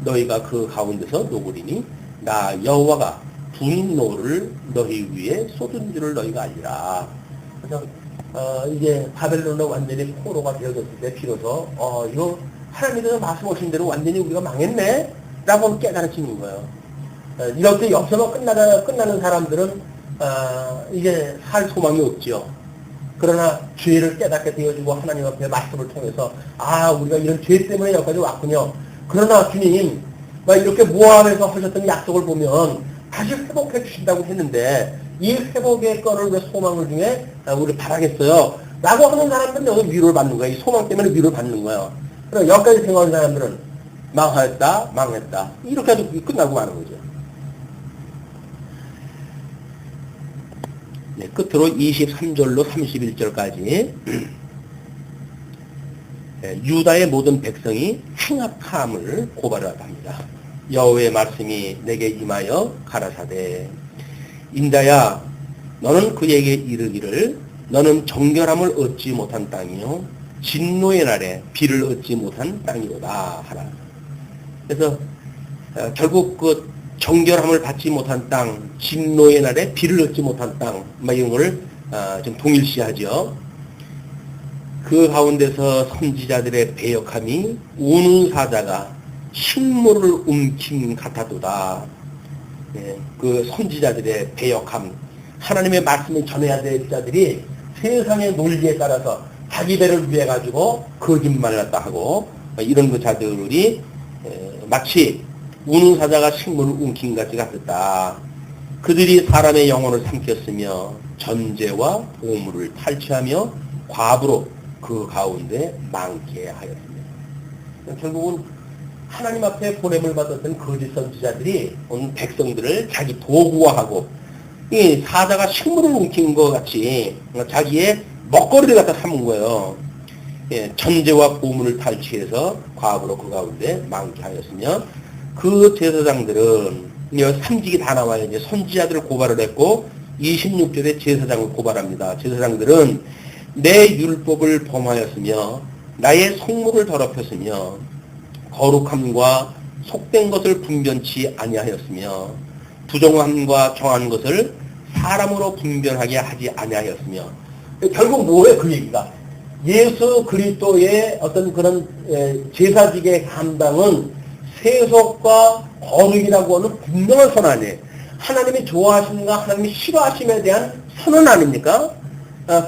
Speaker 1: 너희가 그 가운데서 녹으리니 나 여호와가 분노를 너희 위에 쏟은 줄을 너희가 알리라. 그래서 이제 바벨론은 완전히 포로가 되어졌을 때 비로소 이거 하나님께서 말씀하신 대로 완전히 우리가 망했네 라고 깨달아지는 거예요. 이렇게 역사가 끝나는 사람들은 이제 살 소망이 없죠. 그러나 죄를 깨닫게 되어지고 하나님 앞에 말씀을 통해서 우리가 이런 죄 때문에 여기까지 왔군요. 그러나 주님 이렇게 모함에서 하셨던 약속을 보면 다시 회복해 주신다고 했는데 이 회복의 거를 왜 소망을 중에 우리 바라겠어요 라고 하는 사람들은 여기 위로를 받는 거예요. 이 소망 때문에 위로를 받는 거예요. 그럼 여기까지 생각하는 사람들은 망했다 이렇게 해도 끝나고 마는 거죠. 네, 끝으로 23절로 31절까지 유다의 모든 백성이 행악함을 고발합니다. 여호와의 말씀이 내게 임하여 가라사대 인자야 너는 그에게 이르기를 너는 정결함을 얻지 못한 땅이요 진노의 날에 비를 얻지 못한 땅이로다 하라. 그래서 결국 그 정결함을 받지 못한 땅, 진노의 날에 비를 얻지 못한 땅, 이런 걸 좀 동일시하죠. 그 가운데서 선지자들의 배역함이 우는 사자가 식물을 움킨 같아도다. 그 선지자들의 배역함, 하나님의 말씀을 전해야 될 자들이 세상의 논리에 따라서 자기 배를 위해 가지고 거짓말을 했다 하고 이런 그 자들이 마치 우는 사자가 식물을 움킨 같이 같았다. 그들이 사람의 영혼을 삼켰으며 전제와 보물을 탈취하며 과부로 그 가운데 많게 하였습니다. 결국은 하나님 앞에 보냄을 받았던 거짓 선지자들이 온 백성들을 자기 도구화하고 이 사자가 식물을 움킨 것 같이 자기의 먹거리를 갖다 삼은 거예요. 전제와 보물을 탈취해서 과부로 그 가운데 많게 하였으며 그 제사장들은 삼직이 다 나와요. 이제 선지자들을 고발을 했고 26절에 제사장을 고발합니다. 제사장들은 내 율법을 범하였으며 나의 성물을 더럽혔으며 거룩함과 속된 것을 분변치 아니하였으며 부정함과 정한 것을 사람으로 분별하게 하지 아니하였으며 결국 뭐예요? 그 얘기가 예수 그리스도의 어떤 그런 제사직의 감당은 세속과 거룩이라고 하는 분명한 선언이에요. 하나님이 좋아하시는가 하나님이 싫어하심에 대한 선언 아닙니까?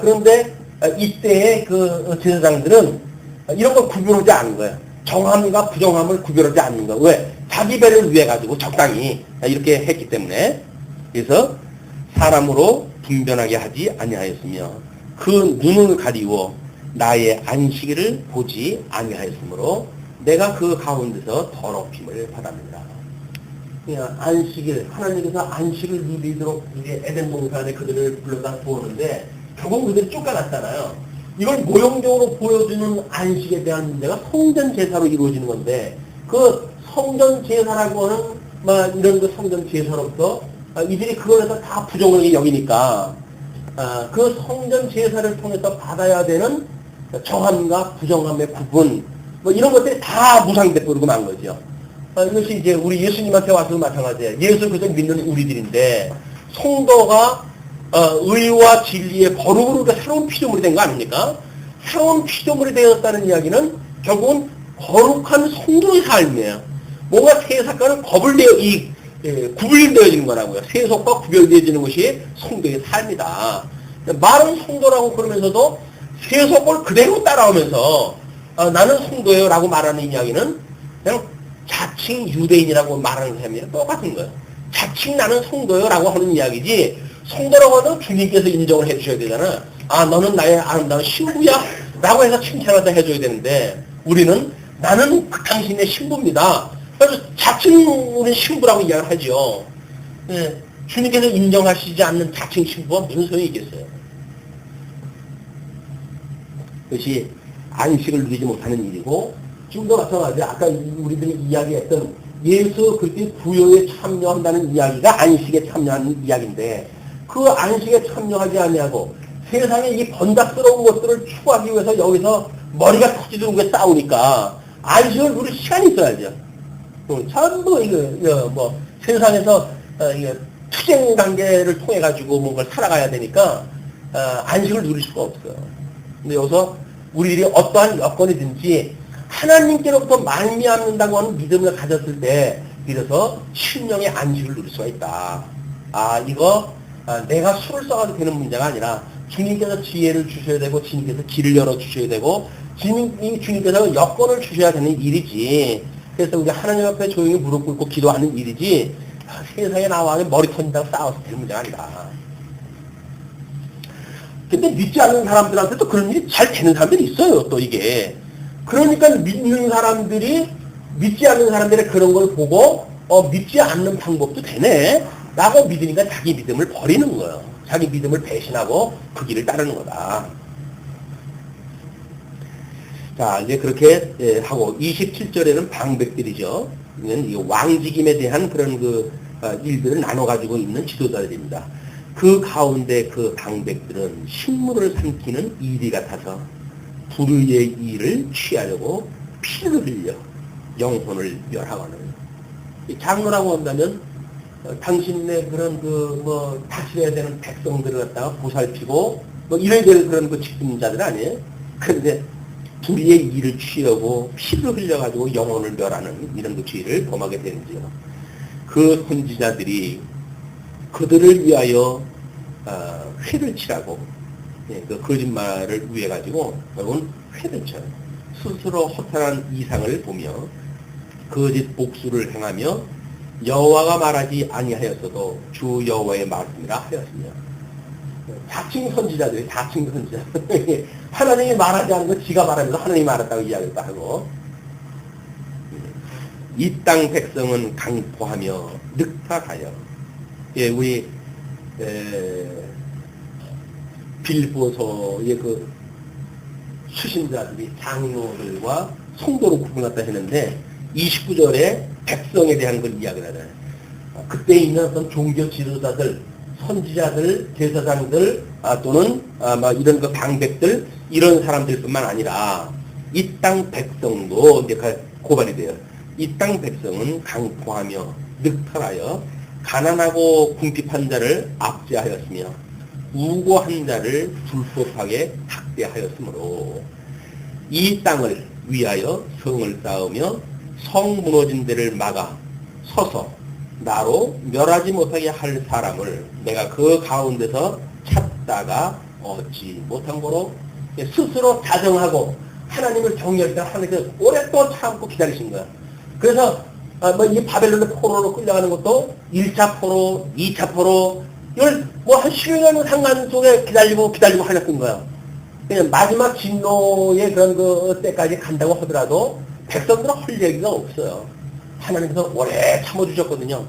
Speaker 1: 그런데 이때의 그 제사장들은 이런 걸 구별하지 않은 거예요. 정함과 부정함을 구별하지 않는 거예요. 왜? 자기 배를 위해 가지고 적당히 이렇게 했기 때문에. 그래서 사람으로 분별하게 하지 아니하였으며 그 눈을 가리워 나의 안식일을 보지 아니하였으므로 내가 그 가운데서 더럽힘을 받았느니라. 안식일, 하나님께서 안식을 누리도록 이제 에덴 동산에 그들을 불러다 두었는데 결국 그들이 쫓겨났잖아요. 이걸 모형적으로 보여주는 안식에 대한 문제가 성전 제사로 이루어지는 건데 그 성전 제사라고 하는 이런 그 성전 제사로부터 이들이 그걸에서 다 부정하게 여기니까 그 성전 제사를 통해서 받아야 되는 정함과 부정함의 구분 이런 것들이 다 무상돼 버리고 만 거죠. 이것이 이제 우리 예수님한테 와서도 마찬가지예요. 예수 그저 믿는 우리들인데 성도가 의와 진리의 거룩으로 새로운 피조물이 된 거 아닙니까? 새로운 피조물이 되었다는 이야기는 결국은 거룩한 성도의 삶이에요. 뭔가 세속과는 구분되어지는 거라고요. 세속과 구별되어지는 것이 성도의 삶이다. 말은 성도라고 그러면서도 세속을 그대로 따라오면서 나는 성도예요 라고 말하는 이야기는 그냥 자칭 유대인이라고 말하는 사람이랑 똑같은 거예요. 자칭 나는 성도예요 라고 하는 이야기지, 성도라고 하면 주님께서 인정을 해주셔야 되잖아. 아, 너는 나의 아름다운 신부야 라고 해서 칭찬을 해줘야 되는데, 우리는 나는 당신의 신부입니다. 그래서 자칭 우리는 신부라고 이야기를 하죠. 예, 주님께서 인정하시지 않는 자칭 신부가 무슨 소용이 있겠어요. 그것이 안식을 누리지 못하는 일이고, 지금도 마찬가지로 아까 우리들이 이야기했던 예수 그리스도의 부여에 참여한다는 이야기가 안식에 참여하는 이야기인데, 그 안식에 참여하지 아니하고 세상의 이 번잡스러운 것들을 추구하기 위해서 여기서 머리가 터지도록 싸우니까 안식을 누릴 시간이 있어야죠. 전부 이거 세상에서 이거 투쟁 관계를 통해 가지고 뭔가를 살아가야 되니까 안식을 누릴 수가 없어요. 근데 여기서 우리들이 어떠한 여건이든지 하나님께로부터 말미암는다고 하는 믿음을 가졌을 때 비로소 신령의 안식을 누릴 수가 있다. 이거 내가 술을 써가도 되는 문제가 아니라 주님께서 지혜를 주셔야 되고 주님께서 길을 열어주셔야 되고 주님께서 여건을 주셔야 되는 일이지. 그래서 우리 하나님 앞에 조용히 무릎 꿇고 기도하는 일이지, 세상에 나와 머리 터진다고 싸워서 되는 문제가 아니다. 근데 믿지 않는 사람들한테도 그런 일이 잘 되는 사람들이 있어요, 또 이게. 그러니까 믿는 사람들이 믿지 않는 사람들의 그런 걸 보고 믿지 않는 방법도 되네 라고 믿으니까 자기 믿음을 버리는 거예요. 자기 믿음을 배신하고 그 길을 따르는 거다. 자, 이제 그렇게 하고 27절에는 방백들이죠. 이 왕직임에 대한 그런 일들을 나눠가지고 있는 지도자들입니다. 그 가운데 그 방백들은 식물을 삼키는 이리 같아서 불의의 일을 취하려고 피를 흘려 영혼을 멸하거늘. 장로라고 한다면 당신네 그런 다스려야 되는 백성들을 갖다가 보살피고 이래야 될 그런 직분자들 아니에요? 그런데 불의의 일을 취하고 피를 흘려가지고 영혼을 멸하는 이런 죄를 범하게 되는지요. 그 선지자들이 그들을 위하여 회를 치라고, 그 거짓말을 위해 가지고 결국은 회를 쳐요. 스스로 허탄한 이상을 보며 거짓 복수를 행하며 여호와가 말하지 아니하였어도 주 여호와의 말씀이라 하였으며. 자칭 선지자들이 자칭 선지자. 하나님이 말하지 않은 거 지가 말하면서 하나님이 말했다고 이야기를 하고, 이 땅 백성은 강포하며 늑탈하여. 우리 빌보서의 그 수신자들이 장로들과 성도로 구분했다 했는데 29절에 백성에 대한 걸 이야기를 하잖아요. 그때 있는 어떤 종교 지도자들, 선지자들, 제사장들 또는 이런 방백들, 이런 사람들뿐만 아니라 이 땅 백성도 이제 고발이 돼요. 이 땅 백성은 강포하며 늑탈하여 가난하고 궁핍한 자를 압제하였으며 우고한 자를 불법하게 학대하였으므로 이 땅을 위하여 성을 쌓으며 성 무너진 데를 막아 서서 나로 멸하지 못하게 할 사람을 내가 그 가운데서 찾다가 얻지 못한 거로 스스로 자정하고 하나님을 경외할 때 하나님께서 오랫동안 참고 기다리신 거야. 그래서 이 바벨론의 포로로 끌려가는 것도 1차 포로, 2차 포로, 이걸 한 10년 상관 속에 기다리고 하셨던 거야. 그냥 마지막 진노의 그런 때까지 간다고 하더라도 백성들은 할 얘기가 없어요. 하나님께서 오래 참아주셨거든요.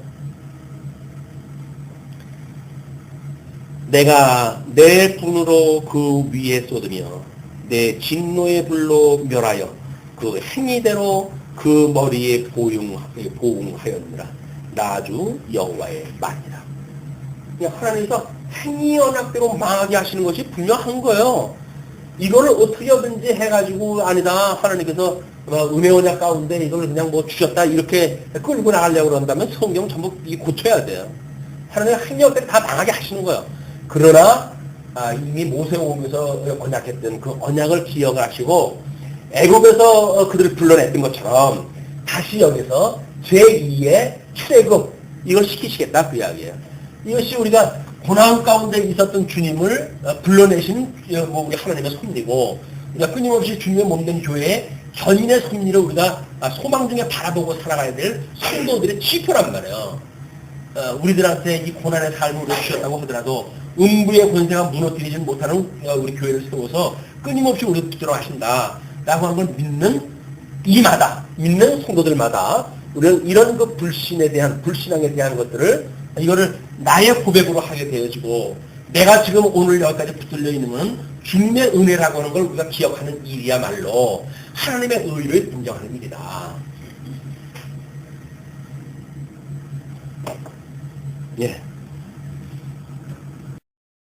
Speaker 1: 내가 내 분으로 그 위에 쏟으며 내 진노의 불로 멸하여 그 행위대로 그 머리에 보응하였느라 나주 여호와의 말이라. 하나님께서 행위 언약대로 망하게 하시는 것이 분명한 거예요. 이거를 어떻게든지 해가지고 아니다 하나님께서 은혜 언약 가운데 이걸 그냥 주셨다 이렇게 끌고 나가려고 그런다면 성경 전부 고쳐야 돼요. 하나님 행위 언약대로 다 망하게 하시는 거예요. 그러나 이미 모세 오면서 언약했던 그 언약을 기억을 하시고 애굽에서 그들을 불러냈던 것처럼 다시 여기서 제2의 출애굽 이걸 시키시겠다 그 이야기예요. 이것이 우리가 고난 가운데 있었던 주님을 불러내신 우리 하나님의 섭리고 우리가 끊임없이 주님의 몸된 교회의 견인의 섭리를 우리가 소망 중에 바라보고 살아가야 될 성도들의 지표란 말이에요. 우리들한테 이 고난의 삶을 우리가 주셨다고 하더라도 음부의 권세가 무너뜨리지 못하는 우리 교회를 세워서 끊임없이 우리를 붙들어 하신다 라고 하는 걸 믿는 이마다 믿는 성도들마다 우리는 이런 그 불신앙에 대한 것들을 이거를 나의 고백으로 하게 되어지고 내가 지금 오늘 여기까지 붙들려 있는 것은 주님의 은혜라고 하는 걸 우리가 기억하는 일이야말로 하나님의 의를 인정하는 일이다. 예.